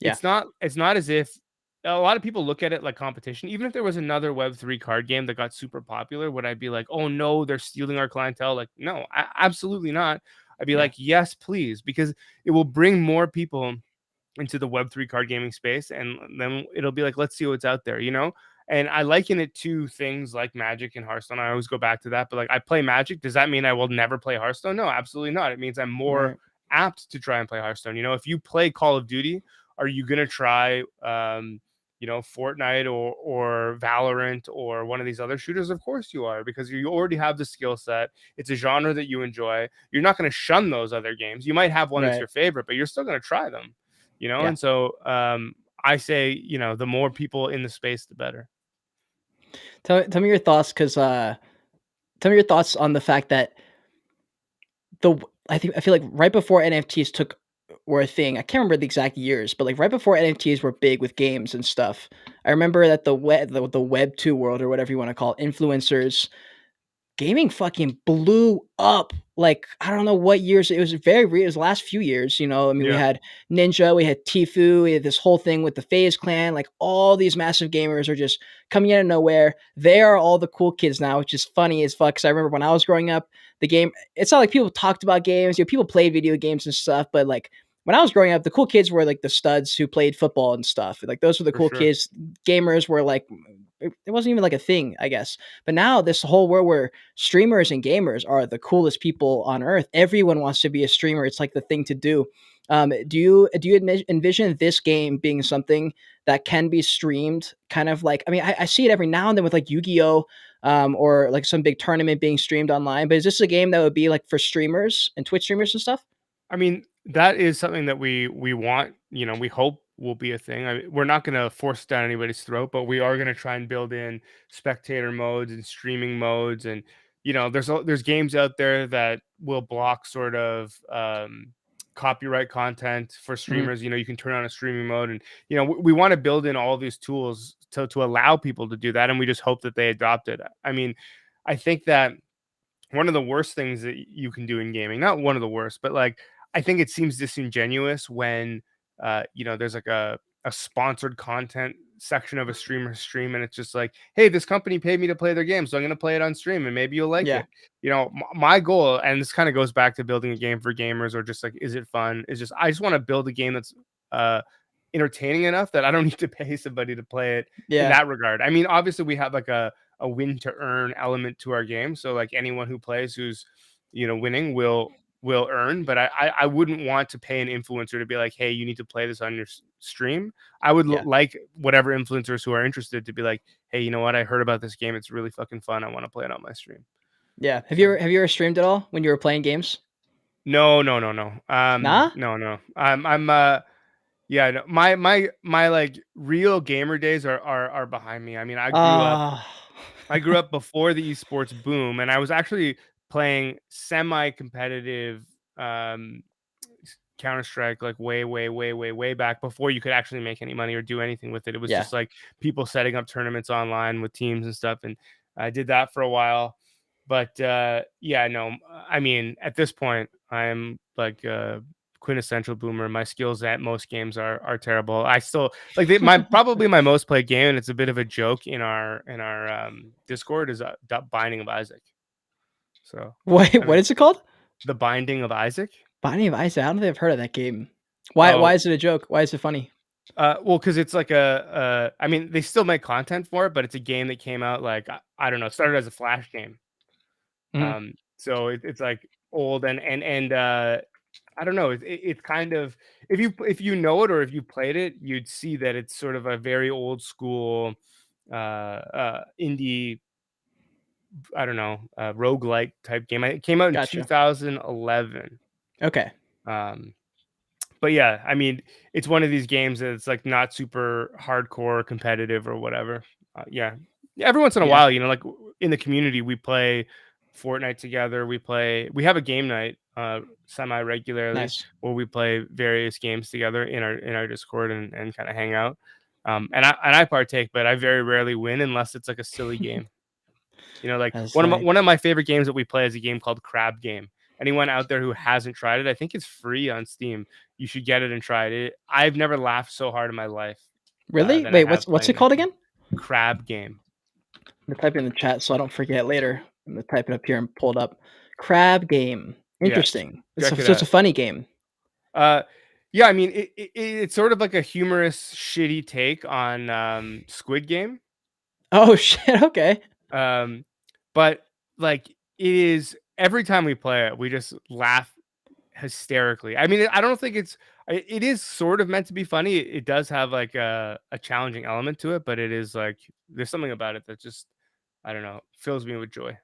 Yeah. It's not as if a lot of people look at it like competition. Even if there was another Web3 card game that got super popular, would I be like, oh no, they're stealing our clientele? Like, no, absolutely not. I'd be Yeah. like, yes, please, because it will bring more people into the Web3 card gaming space. And then it'll be like, let's see what's out there, you know? And I liken it to things like Magic and Hearthstone. I always go back to that. But like, I play Magic. Does that mean I will never play Hearthstone? No, absolutely not. It means I'm more Right. apt to try and play Hearthstone. You know, if you play Call of Duty, are you going to try, Fortnite or Valorant or one of these other shooters? Of course you are, because you already have the skill set. It's a genre that you enjoy. You're not going to shun those other games. You might have one that's Right. your favorite, but you're still going to try them, you know? Yeah. And so I say, the more people in the space, the better. Tell me your thoughts, because tell me your thoughts on the fact that I feel like right before NFTs were a thing. I can't remember the exact years, but like right before NFTs were big with games and stuff. I remember that the Web 2 world, or whatever you want to call it, influencers, gaming fucking blew up. Like, I don't know what years. It was it was the last few years, I mean, we Yeah, had Ninja, we had Tifu, we had this whole thing with the FaZe clan. Like, all these massive gamers are just coming out of nowhere. They are all the cool kids now, which is funny as fuck. Because I remember when I was growing up, it's not like people talked about games. People played video games and stuff, but like when I was growing up, the cool kids were like the studs who played football and stuff. Like, those were the for cool sure. kids. Gamers were like, it wasn't even like a thing, I guess. But now this whole world where streamers and gamers are the coolest people on earth. Everyone wants to be a streamer. It's like the thing to do. Do you envision this game being something that can be streamed? Kind of like, I mean, I see it every now and then with like Yu-Gi-Oh, or like some big tournament being streamed online. But is this a game that would be like for streamers and Twitch streamers and stuff? I mean, that is something that we want, we hope will be a thing. We're not going to force it down anybody's throat, but we are going to try and build in spectator modes and streaming modes. And there's games out there that will block sort of copyright content for Hmm. streamers. You can turn on a streaming mode, and we want to build in all these tools to allow people to do that, and we just hope that they adopt it. I mean, I think that one of the worst things that you can do in gaming, not one of the worst, but like, I think it seems disingenuous when there's like a sponsored content section of a streamer stream, and it's just like, hey, this company paid me to play their game, so I'm going to play it on stream and maybe you'll like Yeah, it. My goal, and this kind of goes back to building a game for gamers, or just like, is it fun, is just, I just want to build a game that's uh entertaining enough that I don't need to pay somebody to play it in yeah, that regard. I mean, obviously we have like a win to earn element to our game. So like, anyone who plays who's winning will earn. But I wouldn't want to pay an influencer to be like, hey, you need to play this on your stream. I would yeah, like whatever influencers who are interested to be like, hey, you know what? I heard about this game. It's really fucking fun. I want to play it on my stream. yeah. Have So you ever streamed at all when you were playing games? no, no, no, no. Nah. No, no. I'm yeah, no, my like real gamer days are behind me. I mean, Ah. I grew up before the esports boom, and I was actually playing semi-competitive um, Counter Strike like way, way, way, way, way back before you could actually make any money or do anything with it. It was Yeah. just like people setting up tournaments online with teams and stuff, and I did that for a while. But yeah, no, I mean, at this point, I'm like quintessential boomer. My skills at most games are terrible. I still like my probably my most played game, and it's a bit of a joke in our Discord, is Binding of Isaac. So Wait, I what mean, is it called? the Binding of Isaac. Binding of Isaac. I don't think I've heard of that game. Why Oh, is it a joke? Why is it funny? well, because it's like I mean, they still make content for it, but it's a game that came out like I don't know, started as a Flash game. Mhm. So it's like old, and I don't know. It's kind of, if you know it or if you played it, you'd see that it's sort of a very old school indie, I don't know, roguelike type game. It came out in Gotcha. 2011. Okay. Um, but yeah, I mean, it's one of these games that it's like not super hardcore competitive or whatever. Yeah, every once in a Yeah. while, like in the community, we play Fortnite together. We have a game night semi regularly Nice. where we play various games together in our Discord and kind of hang out. And I partake, but I very rarely win unless it's like a silly game. You know, like That's nice. one of my favorite games that we play is a game called Crab Game. Anyone out there who hasn't tried it, I think it's free on Steam. You should get it and try it. I've never laughed so hard in my life Really? than I Wait, have what's it playing that called game. again? Crab Game. I'm gonna type it in the chat so I don't forget later. I'm gonna type it up here and pull it up. Crab game. Yeah, Interesting. check it So it's a out. funny game. Uh, yeah, I mean, it's sort of like a humorous, shitty take on Squid Game. Oh shit. Okay. Um, but like it is every time we play it, we just laugh hysterically. I mean, I don't think it is sort of meant to be funny. It does have like a challenging element to it, but it is like there's something about it that just I don't know fills me with joy.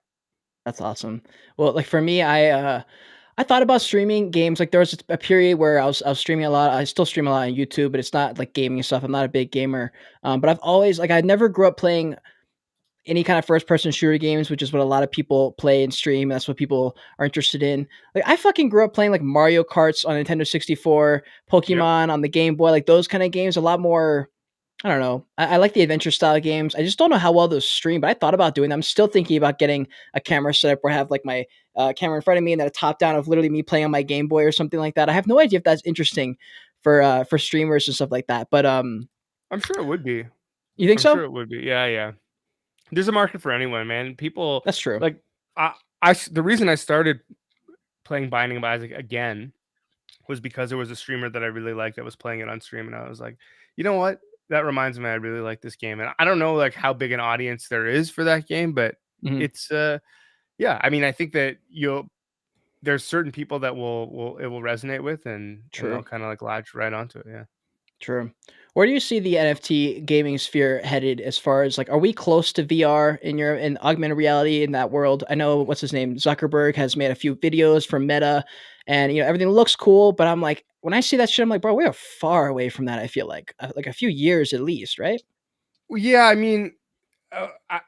That's awesome. Well, like for me, I thought about streaming games. Like there was a period where I was streaming a lot. I still stream a lot on YouTube, but it's not like gaming stuff. I'm not a big gamer. But I've always like I never grew up playing any kind of first person shooter games, which is what a lot of people play and stream. That's what people are interested in. Like I fucking grew up playing like Mario Karts on Nintendo 64, Yep, Pokemon on the Game Boy, like those kind of games. A lot more. I don't know. I like the adventure style games. I just don't know how well those stream, but I thought about doing them. I'm still thinking about getting a camera setup where I have like my camera in front of me and then a top down of literally me playing on my Game Boy or something like that. I have no idea if that's interesting for streamers and stuff like that. But I'm sure it would be. you think I'm sure so? it would be. Yeah, yeah. There's a market for anyone, man. People That's true. like the reason I started playing Binding of Isaac again was because there was a streamer that I really liked that was playing it on stream, and I was like, you know what? That reminds me, I really like this game, and I don't know like how big an audience there is for that game, but Mhm. it's yeah. I mean, I think that there's certain people that it will resonate with, and they'll True. kind of like latch right onto it. Yeah. True. Where do you see the NFT gaming sphere headed as far as like, are we close to VR in augmented reality in that world? I know what's his name, Zuckerberg has made a few videos for Meta, and everything looks cool. But I'm like, when I see that shit, I'm like, bro, we are far away from that. I feel like a few years at least, right? Well, yeah. I mean,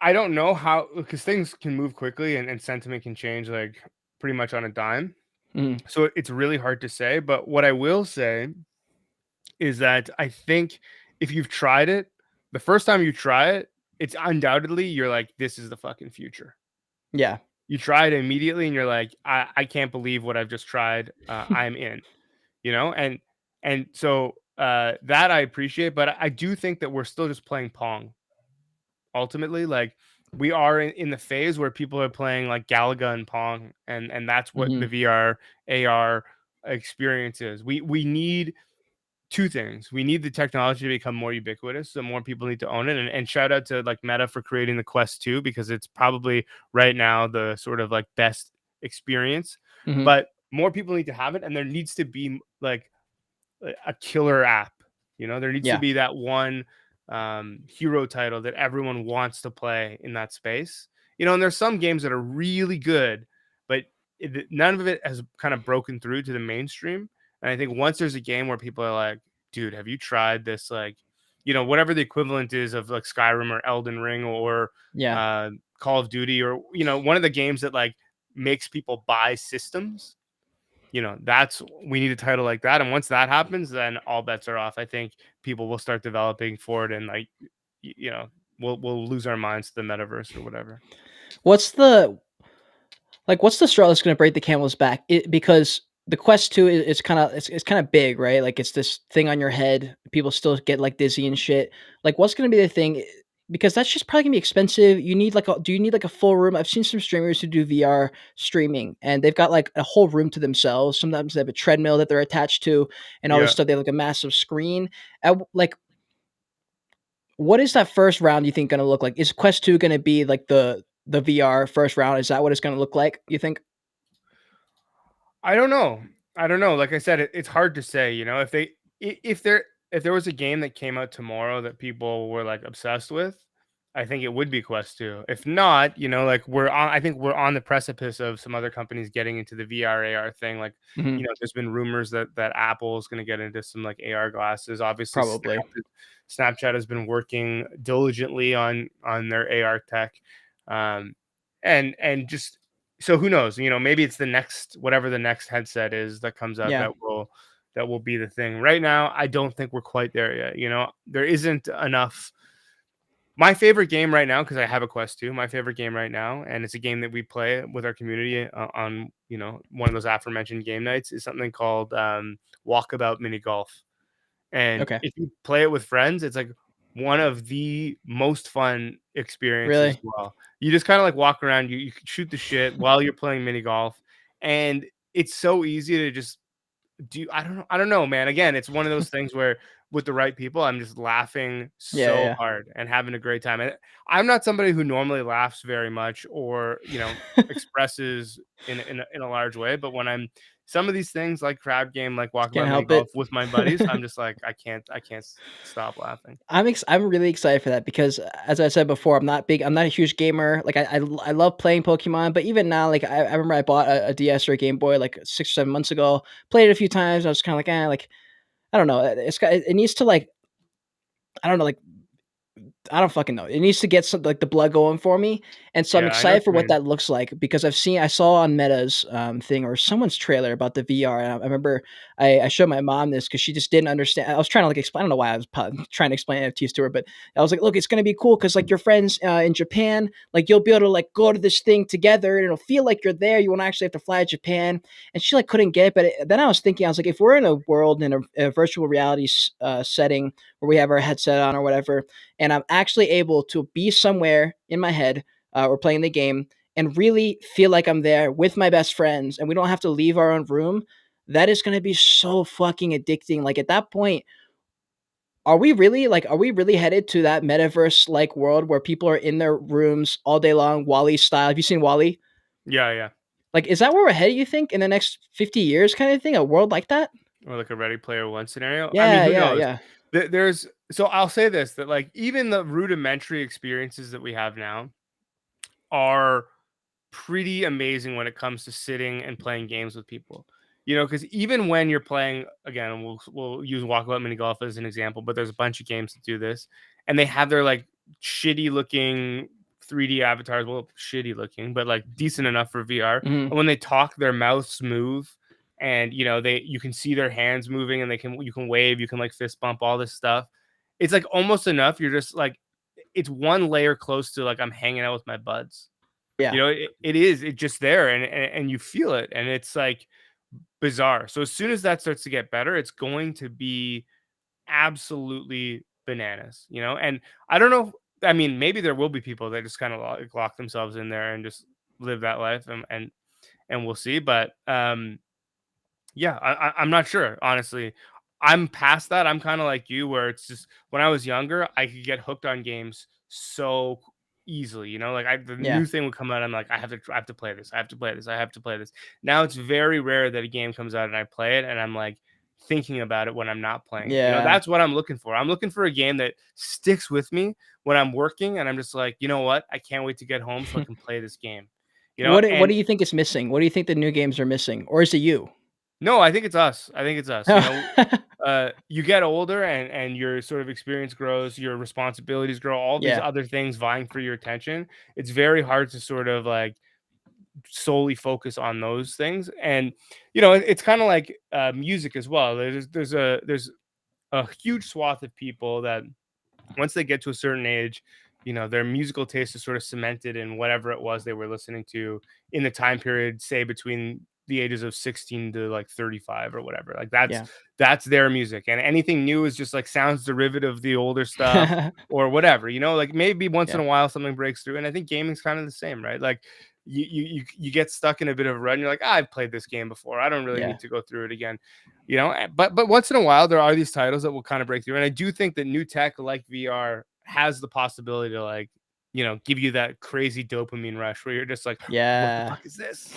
I don't know how because things can move quickly and sentiment can change like pretty much on a dime. Mm, So it's really hard to say. But what I will say is that I think if you've tried it, the first time you try it, it's undoubtedly you're like, this is the fucking future. yeah. You try it immediately and you're like, I can't believe what I've just tried. I'm in, and so that I appreciate, but I do think that we're still just playing Pong ultimately. Like we are in the phase where people are playing like Galaga and Pong, and that's what the Hmm. VR AR experience is. We need two things. We need the technology to become more ubiquitous, so more people need to own it. And shout out to like Meta for creating the Quest 2 because it's probably right now the sort of like best experience. Hmm. But more people need to have it, and there needs to be like a killer app. There needs to Yeah. be that one hero title that everyone wants to play in that space. And there's some games that are really good, but none of it has kind of broken through to the mainstream. And I think once there's a game where people are like, dude, have you tried this? Like, whatever the equivalent is of like Skyrim or Elden Ring or Yeah. Call of Duty or, one of the games that like makes people buy systems. That's we need a title like that. And once that happens, then all bets are off. I think people will start developing for it and like, we'll lose our minds to the metaverse or whatever. What's the what's the straw that's gonna break the camel's back? Because the Quest 2 is it's kinda big, right? Like, it's this thing on your head. People still get, like, dizzy and shit. Like, what's gonna be the thing? Because that's just probably gonna be expensive. Do you need, like, a full room? I've seen some streamers who do VR streaming, and they've got, like, a whole room to themselves. Sometimes they have a treadmill that they're attached to and all this Yeah. stuff. They have, like, a massive screen. What is that first round you think gonna look like? Is Quest 2 gonna be, like, the VR first round? Is that what it's gonna look like, you think? I don't know. I don't know. Like I said, it's hard to say. If they if there was a game that came out tomorrow that people were like obsessed with, I think it would be Quest 2. If not, like I think we're on the precipice of some other companies getting into the VR AR thing. Like, Mhm. there's been rumors that Apple is going to get into some like AR glasses. Obviously, Probably. Snapchat has been working diligently on their AR tech, um, and just So who knows? Maybe it's the next whatever the next headset is that comes out Yeah. that will be the thing. Right now, I don't think we're quite there yet. There isn't enough. My favorite game right now, because I have a Quest 2, my favorite game right now, and it's a game that we play with our community on one of those aforementioned game nights, is something called Walkabout Mini Golf. And Okay. if you play it with friends, it's like one of the most fun experiences as Really? well. You just kind of like walk around, you can shoot the shit while you're playing mini golf, and it's so easy to just I don't know, man. Again, it's one of those things where with the right people, I'm just laughing Yeah, so yeah, hard and having a great time. And I'm not somebody who normally laughs very much or, expresses in a large way, but when I'm some of these things like crowd game, like just can't walkabout mini help golf it. with my buddies, I'm just like, I can't stop laughing. I'm really excited for that because, as I said before, I'm not a huge gamer. Like I love playing Pokemon, but even now, like I remember I bought a DS or a Game Boy like 6 or 7 months ago. Played it a few times. I was kind of like, like I don't know. It needs to like I don't know like I don't fucking know. It needs to get some like the blood going for me, and so I'm Yeah, I know what excited for you what mean. that looks like because I saw on Meta's thing or someone's trailer about the VR. And I remember I showed my mom this because she just didn't understand. I was trying to like explain. I don't know why I was trying to explain NFTs to her, but I was like, look, it's gonna be cool because like your friends in Japan, like you'll be able to like go to this thing together, and it'll feel like you're there. You won't actually have to fly to Japan. And she like couldn't get it, but then I was thinking, I was like, if we're in a world in a virtual reality setting where we have our headset on or whatever, and I'm actually able to be somewhere in my head or playing the game and really feel like I'm there with my best friends and we don't have to leave our own room, that is going to be so fucking addicting. Like at that point, are we really headed to that metaverse like world where people are in their rooms all day long, Wally style? Have you seen Wally? Yeah, yeah. Like, is that where we're headed, you think, in the next 50 years kind of thing? A world like that? Or like a Ready Player One scenario. I mean, Yeah, who yeah, knows? yeah. There's so I'll say this that like even the rudimentary experiences that we have now are pretty amazing when it comes to sitting and playing games with people. Because even when you're playing, again, we'll use Walkabout Mini Golf as an example, but there's a bunch of games that do this, and they have their like shitty looking 3D avatars. Well, shitty looking, but like decent enough for VR. Mhm. And when they talk, their mouths move, and you can see their hands moving, and you can wave, you can like fist bump, all this stuff. It's like almost enough. You're just like it's one layer close to like I'm hanging out with my buds. Yeah. It's just there, and you feel it, and it's like bizarre. So as soon as that starts to get better, it's going to be absolutely bananas. And I don't know. I mean, maybe there will be people that just kind of lock themselves in there and just live that life, and we'll see. But yeah, I'm not sure, honestly. I'm past that. I'm kind of like you, where it's just when I was younger, I could get hooked on games so easily. Like the Yeah. new thing would come out, I'm like, I have to play this. I have to play this. I have to play this. Now it's very rare that a game comes out and I play it, and I'm like thinking about it when I'm not playing it. Yeah. That's what I'm looking for. I'm looking for a game that sticks with me when I'm working, and I'm just like, you know what? I can't wait to get home so I can play this game. What And do you think is missing? What do you think the new games are missing? Or is it you? no, I think it's us. I think it's us. Oh. You get older, and your sort of experience grows, your responsibilities grow, all these Yeah. other things vying for your attention. It's very hard to sort of like solely focus on those things. And it's kind of like music as well. There's a huge swath of people that once they get to a certain age, their musical taste is sort of cemented in whatever it was they were listening to in the time period, say between the ages of 16 to like 35 or whatever. Like that's Yeah. that's their music. And anything new is just like sounds derivative of the older stuff or whatever. Like maybe once in Yeah. a while something breaks through. And I think gaming's kind of the same, right? Like you get stuck in a bit of a run. You're like, I've played this game before. I don't really Yeah. need to go through it again. But once in a while there are these titles that will kind of break through, and I do think that new tech like VR has the possibility to like give you that crazy dopamine rush where you're just like, what the Yeah. fuck is this?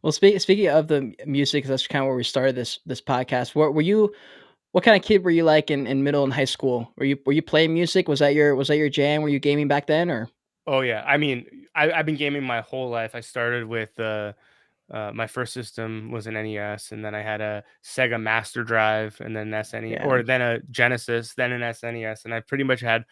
Well, speaking of the music, that's kind of where we started this podcast. What kind of kid were you like in middle and high school? Were you playing music? Was that your jam? Were you gaming back then or? Oh yeah, I mean, I've been gaming my whole life. I started with my first system was an NES, and then I had a Sega Master Drive, and then SNES, Yeah. or then a Genesis, then an SNES, and I pretty much had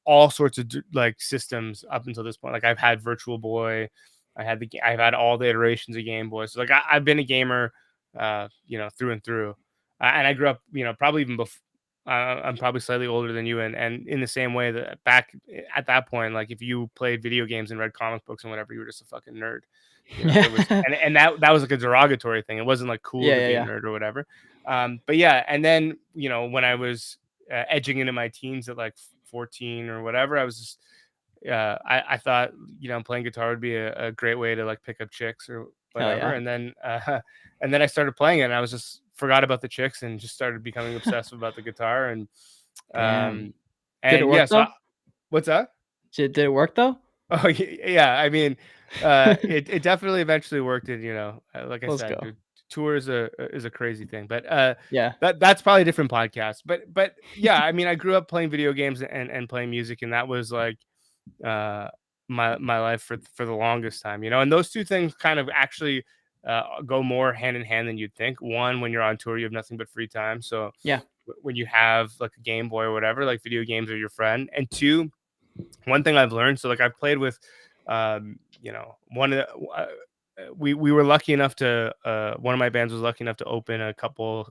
all sorts of like systems up until this point. Like I've had Virtual Boy, I've had all the iterations of Game Boy. So like I've been a gamer, through and through. And I grew up, probably even before. I'm probably slightly older than you, and in the same way that back at that point, like if you played video games and read comic books and whatever, you were just a fucking nerd. It was, Yeah. and that was like a derogatory thing. It wasn't like cool Yeah, to yeah, be a yeah. nerd or whatever. But yeah, and then when I was edging into my teens at like 14 or whatever, I was just I thought playing guitar would be a great way to like pick up chicks or Hell whatever, yeah. and then and then I started playing it, and I was just forgot about the chicks and just started becoming obsessed about the guitar, Damn. um Did it and work yeah, so though? what's that? Did it work though? Oh, yeah, I mean, it definitely eventually worked, and, like I Let's said, go. the tour is a crazy thing, but, Yeah. that's probably a different podcast, but, yeah, I mean, I grew up playing video games and playing music, and that was, like, uh, my life for the longest time, and those 2 things kind of actually, go more hand in hand than you'd think. One, when you're on tour, you have nothing but free time, so Yeah. when you have, like, a Game Boy or whatever, like, video games are your friend, and 2, one thing I've learned, so like I've played with, one of the, we were lucky enough to, one of my bands was lucky enough to open a couple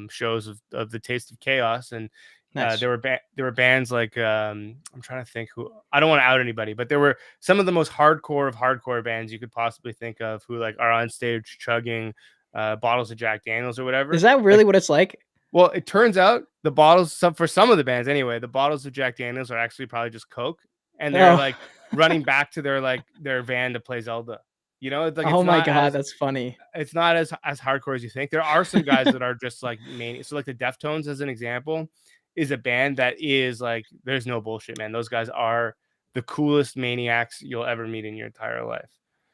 shows of the Taste of Chaos, and Nice. there were bands like, I'm trying to think who, I don't want to out anybody, but there were some of the most hardcore of hardcore bands you could possibly think of who like are on stage chugging bottles of Jack Daniels or Is whatever. that Like, really what it's like? well, it turns out the bottles, for some of the bands anyway, the bottles of Jack Daniels are actually probably just Coke, and they're Oh. like running back to their van to play Zelda. It's like Oh my god, that's funny. it's not as hardcore as you think. There are some guys that are just like main. So like the Deftones, as an example, is a band that is like there's no bullshit, man. Those guys are the coolest maniacs you'll ever meet in your entire life.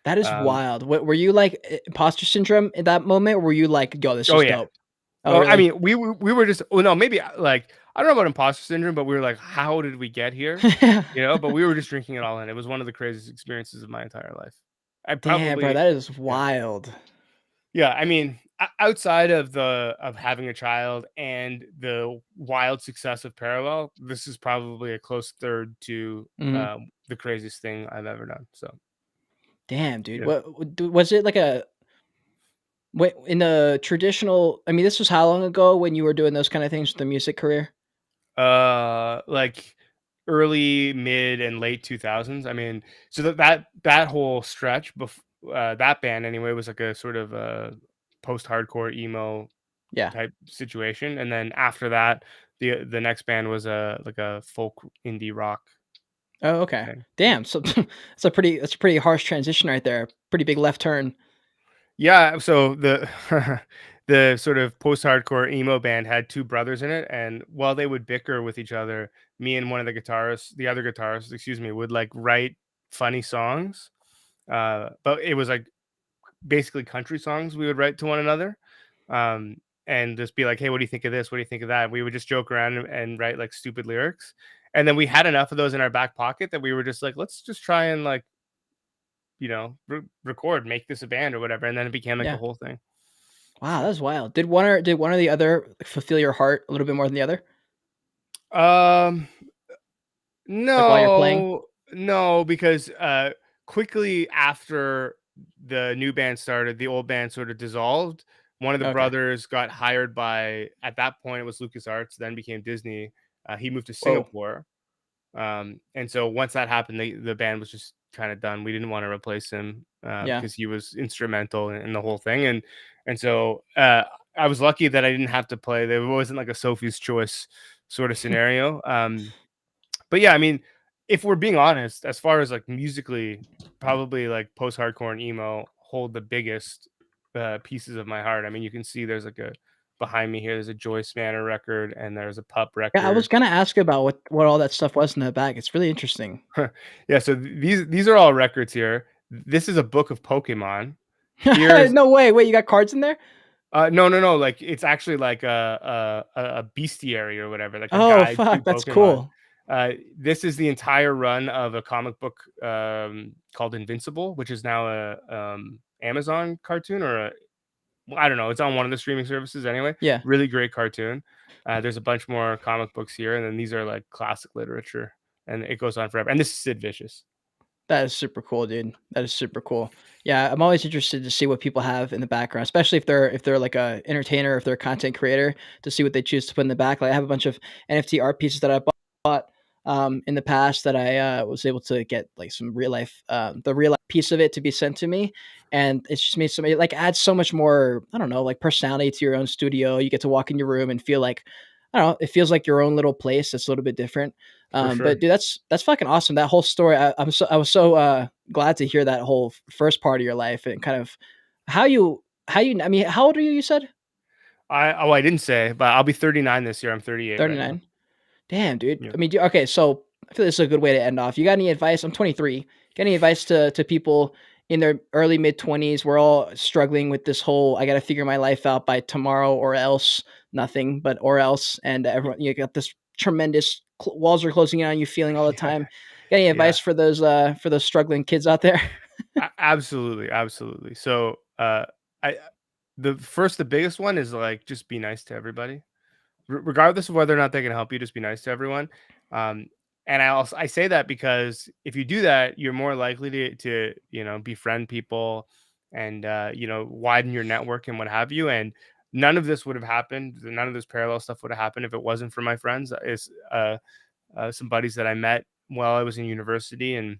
That is Um, wild. What were you like, imposter syndrome in that moment, or were you like, "Yo, this oh is yeah. dope"? Oh, Well, I really? mean, we were just, well, no, maybe like I don't know about imposter syndrome, but we were like, how did we get here? But we were just drinking it all in. It was one of the craziest experiences of my entire life. I Damn, bro, probably, that is yeah, wild. yeah. I mean, outside of having a child and the wild success of Parallel, this is probably a close third to Mhm. the craziest thing I've ever done. So Damn, dude. yeah. Was it like a in the traditional, I mean, this was how long ago when you were doing those kinda things with the music career? Like early, mid, and late 2000s. I mean, so that whole stretch that band anyway was like a sort of a post-hardcore emo Yeah. type situation, and then after that, the next band was a like a folk indie rock Oh, okay. thing. Yeah. Damn, so that's a pretty harsh transition right there. Pretty big left turn. Yeah, so the the sort of post-hardcore emo band had 2 brothers in it, and while they would bicker with each other, me and one of the other guitarists, excuse me, would like write funny songs. But it was like basically country songs we would write to one another. And just be like, "Hey, what do you think of this? What do you think of that?" We would just joke around and write like stupid lyrics. And then we had enough of those in our back pocket that we were just like, "Let's just try and like, record, make this a band or whatever." And then it became like a Yeah. whole thing. Wow, So, that's wild. Did one or the other fulfill your heart a little bit more than the other? um, Like, while you're playing? no, no, because quickly after the new band started, the old band sort of dissolved. One of the Okay. brothers got hired by, at that point, it was LucasArts, then became Disney. He moved to Whoa. Singapore. And so once that happened, the band was just kind of done. We didn't want to replace him Yeah. because he was instrumental in the whole thing. And so I was lucky that I didn't have to play. There wasn't like a Sophie's Choice sort of scenario. But yeah, I mean, if we're being honest, as far as like musically, probably like post-hardcore and emo hold the biggest pieces of my heart. I mean, you can see there's like a behind me here. There's a Joyce Manor record, and there's a Pup Yeah, I was record. gonna ask about what all that stuff was in the bag. It's really interesting. Yeah, so these are all records here. This is a book of Pokemon. Here's No way. Wait, you got cards in there? no, no, no. Like it's actually like a bestiary or whatever, like a Oh, guide to fuck, that's Pokemon. cool. This is the entire run of a comic book called Invincible, which is now a Amazon cartoon or a, well, I don't know. It's on one of the streaming services anyway. Yeah. Really great cartoon. There's a bunch more comic books here, and then these are like classic literature, and it goes on forever. And this is Sid Vicious. That is super cool, dude. That is super cool. Yeah, I'm always interested to see what people have in the background, especially if they're like a entertainer, if they're a content creator, to see what they choose to put in the back. Like I have a bunch of NFT art pieces that I bought in the past that I was able to get like some real life, the real life piece of it to be sent to me, and it's just made somebody like adds so much more. I don't know, like personality to your own studio. You get to walk in your room and feel like I don't know. It feels like your own little place. That's a little bit different. For But sure. dude, that's fucking awesome. That whole story. I was so glad to hear that whole first part of your life and kind of how you. I mean, how old are you? You said I didn't say, but I'll be 39 this year. I'm 38 right now. 39. Damn, dude. Yeah. I mean, okay. So I feel this is a good way to end off. You got any advice? I'm 23. Got any advice to people in their early mid 20s? We're all struggling with this whole. I got to figure my life out by tomorrow or else nothing, but or else. And everyone, you got this tremendous walls are closing in on you feeling all the Yeah. time. Got any Yeah. advice for those struggling kids out there? Absolutely, absolutely. So, I the biggest one is like just be nice to everybody, regardless of whether or not they can help you. Just be nice to everyone. Um, and I say that because if you do that, you're more likely to befriend people and widen your network and what have you. And none of this would have happened. None of this parallel stuff would have happened if it wasn't for my friends. Is some buddies that I met while I was in university, and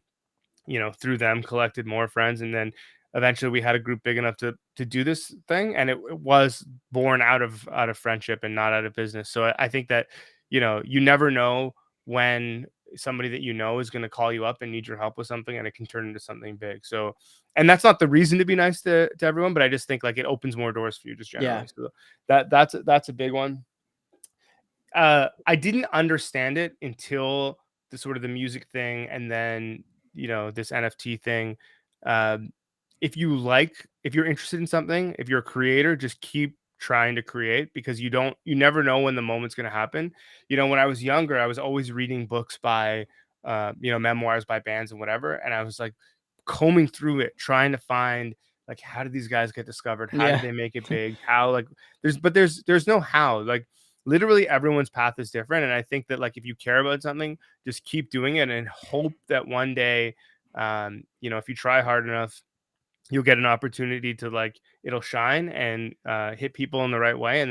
through them collected more friends, and then eventually we had a group big enough to do this thing, and it was born out of friendship and not out of business. So I think that you never know when somebody that is going to call you up and need your help with something, and it can turn into something big. So, and that's not the reason to be nice to everyone, but I just think like it opens more doors for you just Yeah, generally. So that's a big one. I didn't understand it until the sort of the music thing, and then this NFT thing. Um, if you're interested in something, if you're a creator, just keep trying to create, because you never know when the moment's going to happen. When I was younger, I was always reading books by memoirs by bands and whatever, and I was like combing through it trying to find like, how did these guys get discovered, how did yeah, they make it big, how, like, there's no how, like, literally everyone's path is different. And I think that, like, if you care about something, just keep doing it and hope that one day, if you try hard enough, you'll get an opportunity to, like, it'll shine and hit people in the right way, and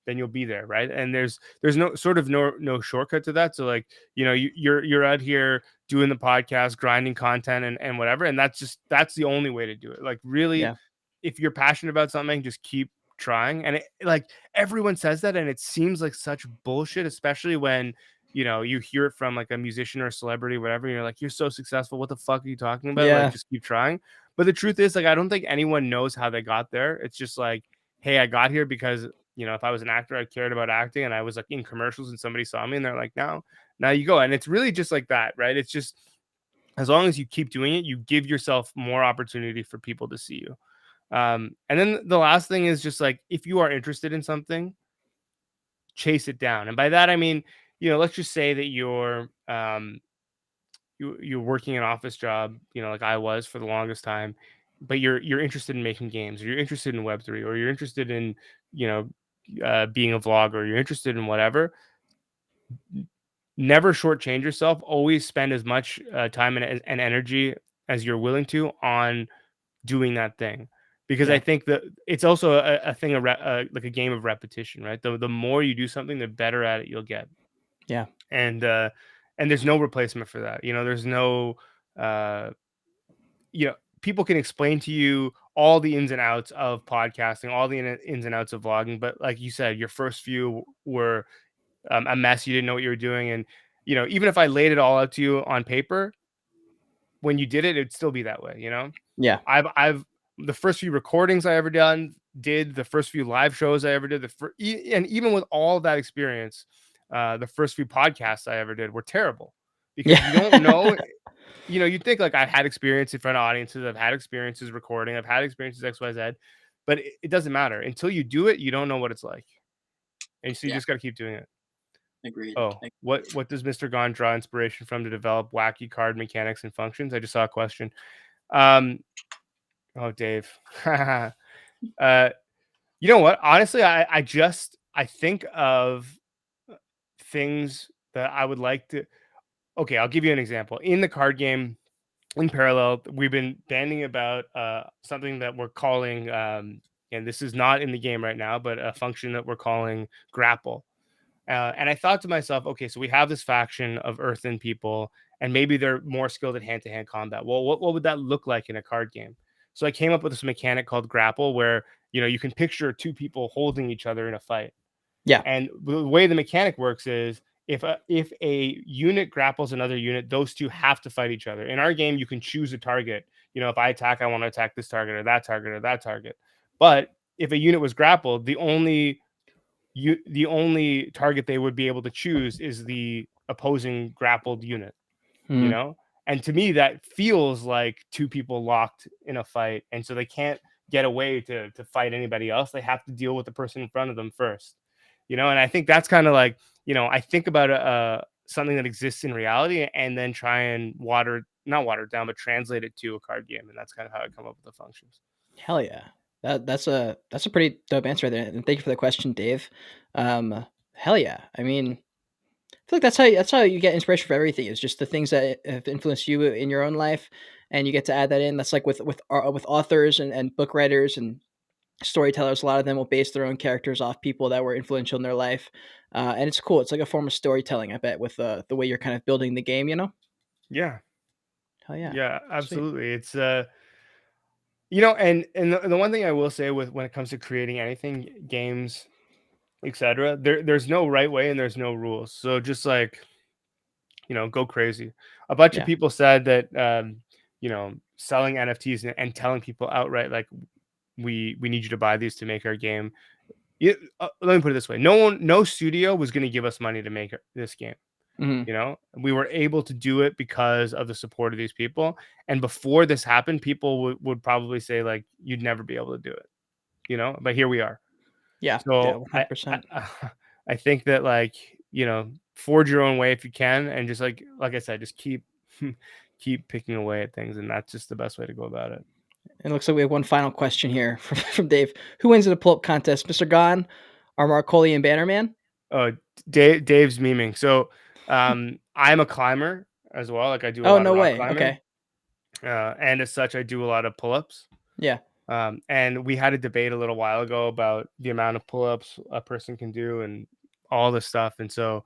then you'll be there, right? And there's no shortcut to that. So, like, you're out here doing the podcast, grinding content, and whatever, and that's the only way to do it. Like, really, yeah, if you're passionate about something, just keep trying. And like, everyone says that, and it seems like such bullshit, especially when you hear it from like a musician or a celebrity, whatever. And you're like, you're so successful. What the fuck are you talking about? Like, yeah, just keep trying. But the truth is, like, I don't think anyone knows how they got there. It's just like, hey, I got here because if I was an actor, I cared about acting, and I was like in commercials, and somebody saw me, and they're like, now you go. And it's really just like that, right? It's just, as long as you keep doing it, you give yourself more opportunity for people to see you. And then the last thing is just like, if you are interested in something, chase it down. And by that I mean, let's just say that you're working an office job, like I was for the longest time, but you're interested in making games, or you're interested in Web3, or you're interested in, you know, being a vlogger, or you're interested in whatever. Never shortchange yourself. Always spend as much time and energy as you're willing to on doing that thing, because I yeah, think that it's also a thing of like a game of repetition, right? The more you do something, the better at it you'll get. yeah, And there's no replacement for that. There's no uh people can explain to you all the ins and outs of podcasting, all the ins and outs of vlogging, but like you said, your first few were a mess. You didn't know what you were doing, and even if I laid it all out to you on paper, when you did it, it'd still be that way. yeah, I've the first few recordings I ever did the first few live shows I ever did, and even with all that experience, the first few podcasts I ever did were terrible, because you don't yeah, know. You'd think like, I've had experience in front of audiences, I've had experiences recording, I've had experiences XYZ, but it doesn't matter until you do it. You don't know what it's like, and so you yeah. just got to keep doing it. Agreed. Oh, what does Mr. Gon draw inspiration from to develop wacky card mechanics and functions? I just saw a question. Um, oh, Dave. uh, you know what? Honestly, I just I think of things that I would like to. Okay, I'll give you an example. In the card game, in parallel, we've been banding about something that we're calling, and this is not in the game right now, but a function that we're calling grapple. And I thought to myself, okay, so we have this faction of earthen people, and maybe they're more skilled at hand to hand combat. Well, what would that look like in a card game? So I came up with this mechanic called grapple, where you can picture two people holding each other in a fight. Yeah. And the way the mechanic works is if a unit grapples another unit, those two have to fight each other. In our game, you can choose a target. If I attack, I want to attack this target or that target or that target. But if a unit was grappled, the only target they would be able to choose is the opposing grappled unit, you Hmm. know? And to me, that feels like two people locked in a fight. And so they can't get away to fight anybody else. They have to deal with the person in front of them first, and I think that's kind of like, I think about something that exists in reality and then try and not water it down, but translate it to a card game. And that's kind of how I come up with the functions. Hell yeah. That's a pretty dope answer there, and thank you for the question, Dave. Hell yeah. I mean, I feel like that's how you get inspiration for everything. Is just the things that have influenced you in your own life, and you get to add that in. That's like with authors and book writers and storytellers. A lot of them will base their own characters off people that were influential in their life, and it's cool. It's like a form of storytelling. I bet with the way you're kind of building the game. Yeah. Hell yeah, Yeah, sweet. absolutely. It's and the one thing I will say with when it comes to creating anything, games, etc., there's no right way and there's no rules. So just like, go crazy. A bunch of Yeah. people said that selling NFTs and telling people outright like we need you to buy these to make our game. Let me put it this way: no studio was going to give us money to make this game. Hmm. We were able to do it because of the support of these people. And before this happened, people would probably say like you'd never be able to do it. But here we are. Yeah. Yeah. So One I hundred I, percent. I think that like forge your own way if you can, and just like I said, just keep picking away at things, and that's just the best way to go about it. It looks like we have one final question here from Dave. Who wins in the pull-up contest, Mr. Gon or Marcoli and Bannerman? Oh, Dave's memeing. So I'm a climber as well. Like I do a Oh, lot of no rock way. climbing, Okay. and as such, I do a lot of pull-ups. Yeah. And we had a debate a little while ago about the amount of pull-ups a person can do and all this stuff. And so,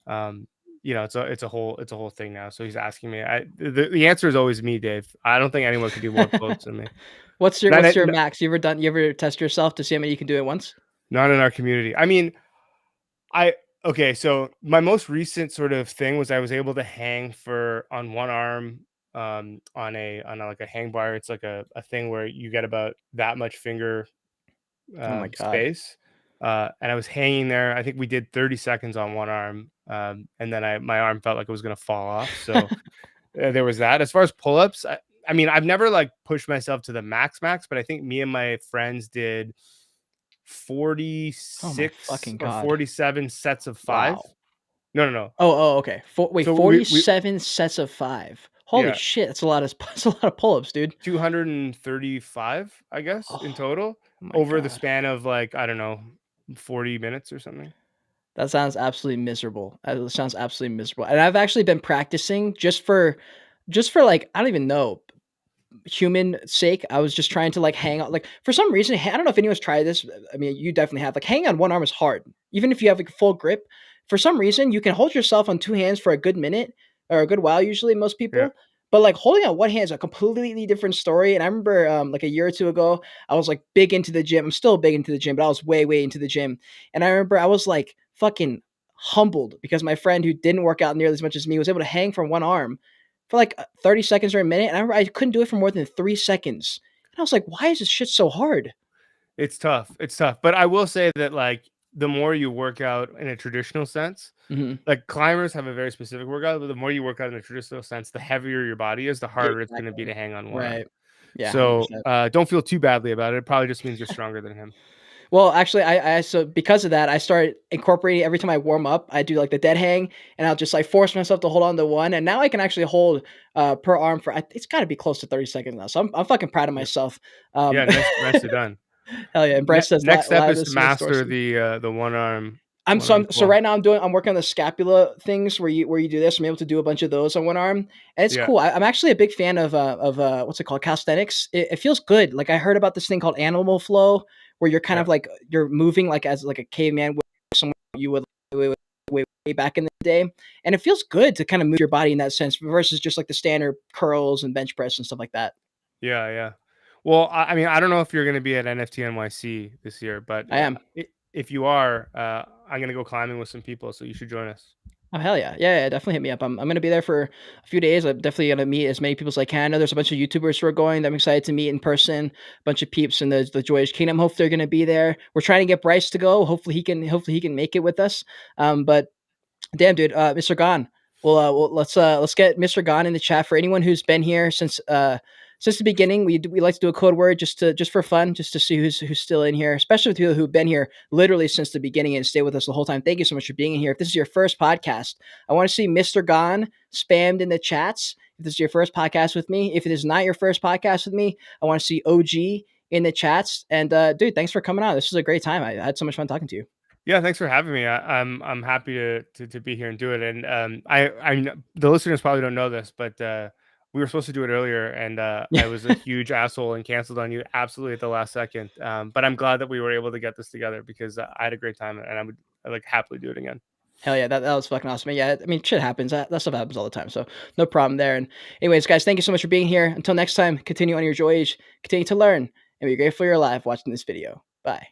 um, it's a whole thing now. So he's asking me. The answer is always me, Dave. I don't think anyone can do more pull-ups than me. What's your Not what's in- your n- max? You ever test yourself to see how many you can do at once? not in our community. I mean, I okay. So my most recent sort of thing was I was able to hang for on one arm. On a like a hang bar. It's like a thing where you get about that much finger Oh my god. space. And I was hanging there. I think we did 30 seconds on one arm, and then my arm felt like it was going to fall off. So there was that. As far as pull-ups, I mean, I've never like pushed myself to the max, but I think me and my friends did Oh my 46 fucking or god. 47 sets of five. Wow. No, no, no. Oh, okay. Wait, So we 47 sets of 5. Holy yeah, shit, that's a lot of that's a lot of pull-ups, dude. 235, I guess, Oh in total my over the god. span of like, I don't know, 40 minutes or something. That sounds absolutely miserable. It sounds absolutely miserable. And I've actually been practicing just for like, I don't even know, human sake. I was just trying to like hang out. Like for some reason, I don't know if anyone's tried this. I mean, you definitely have. Like hanging on one arm is hard, even if you have like full grip. For some reason, you can hold yourself on two hands for a good minute or a good while. Usually, most Yeah. people. But like holding on one hand is a completely different story. And I remember like a year or two ago, I was like big into the gym. I'm still big into the gym, but I was way into the gym. And I remember I was like fucking humbled because my friend who didn't work out nearly as much as me was able to hang from one arm for like 30 seconds or a minute. And I remember I couldn't do it for more than 3 seconds. And I was like, why is this shit so hard? It's tough. It's tough. But I will say that like the more you work out in a traditional sense, Hmm. like climbers have a very specific workout, but the more you work out in a traditional sense, the heavier your body is, the Yeah, harder it's going to be exactly. to hang on one arm. Right. Yeah, So 100%. don't feel too badly about it. It probably just means you're stronger than him. Well, actually, I so because of that, I started incorporating every time I warm up, I do like the dead hang, and I'll just like force myself to hold on to one, and now I can actually hold per arm for it's got to be close to 30 seconds now. So I'm fucking proud of Yeah. myself. Yeah. Nicely done. Hell yeah. And Bryce says Next step live is to this in the store master soon. the I'm one so arm I'm so pull. right now I'm working on the scapula things where you do this. I'm able to do a bunch of those on one arm, and it's Yeah, cool. I'm actually a big fan of what's it called, calisthenics. It feels good. Like I heard about this thing called animal flow, where you're kind yeah. of like you're moving like as like a caveman with someone you would way, way back in the day, and it feels good to kind of move your body in that sense versus just like the standard curls and bench press and stuff like that. Yeah, yeah. Well, I mean, I don't know if you're gonna be at NFT NYC this year, but I am. if you are, I'm gonna go climbing with some people, so you should join us. Oh hell yeah. Yeah, yeah, definitely hit me up. I'm gonna be there for a few days. I'm definitely gonna meet as many people as I can. I know there's a bunch of YouTubers who are going that I'm excited to meet in person. A bunch of peeps in the Joyage Kingdom. Hopefully they're gonna be there. We're trying to get Bryce to go. Hopefully he can make it with us. But damn, dude, Mr. Gon. Well, let's get Mr. Gon in the chat for anyone who's been here since the beginning. We like to do a code word just for fun, just to see who's still in here, especially with people who've been here literally since the beginning and stay with us the whole time. Thank you so much for being in here. If this is your first podcast, I want to see Mr. Gon spammed in the chats. If this is your first podcast with me, if it is not your first podcast with me, I want to see OG in the chats. And dude, thanks for coming on. This was a great time. I had so much fun talking to you. Yeah, thanks for having me. I'm happy to be here and do it. And the listeners probably don't know this, but we were supposed to do it earlier, and I was a huge asshole and canceled on you absolutely at the last second. But I'm glad that we were able to get this together because I had a great time, and I like happily do it again. Hell yeah, that was fucking awesome. And yeah, I mean, shit happens. That stuff happens all the time. So no problem there. And anyways, guys, thank you so much for being here. Until next time, continue on your voyage, continue to learn, and be grateful you're alive watching this video. Bye.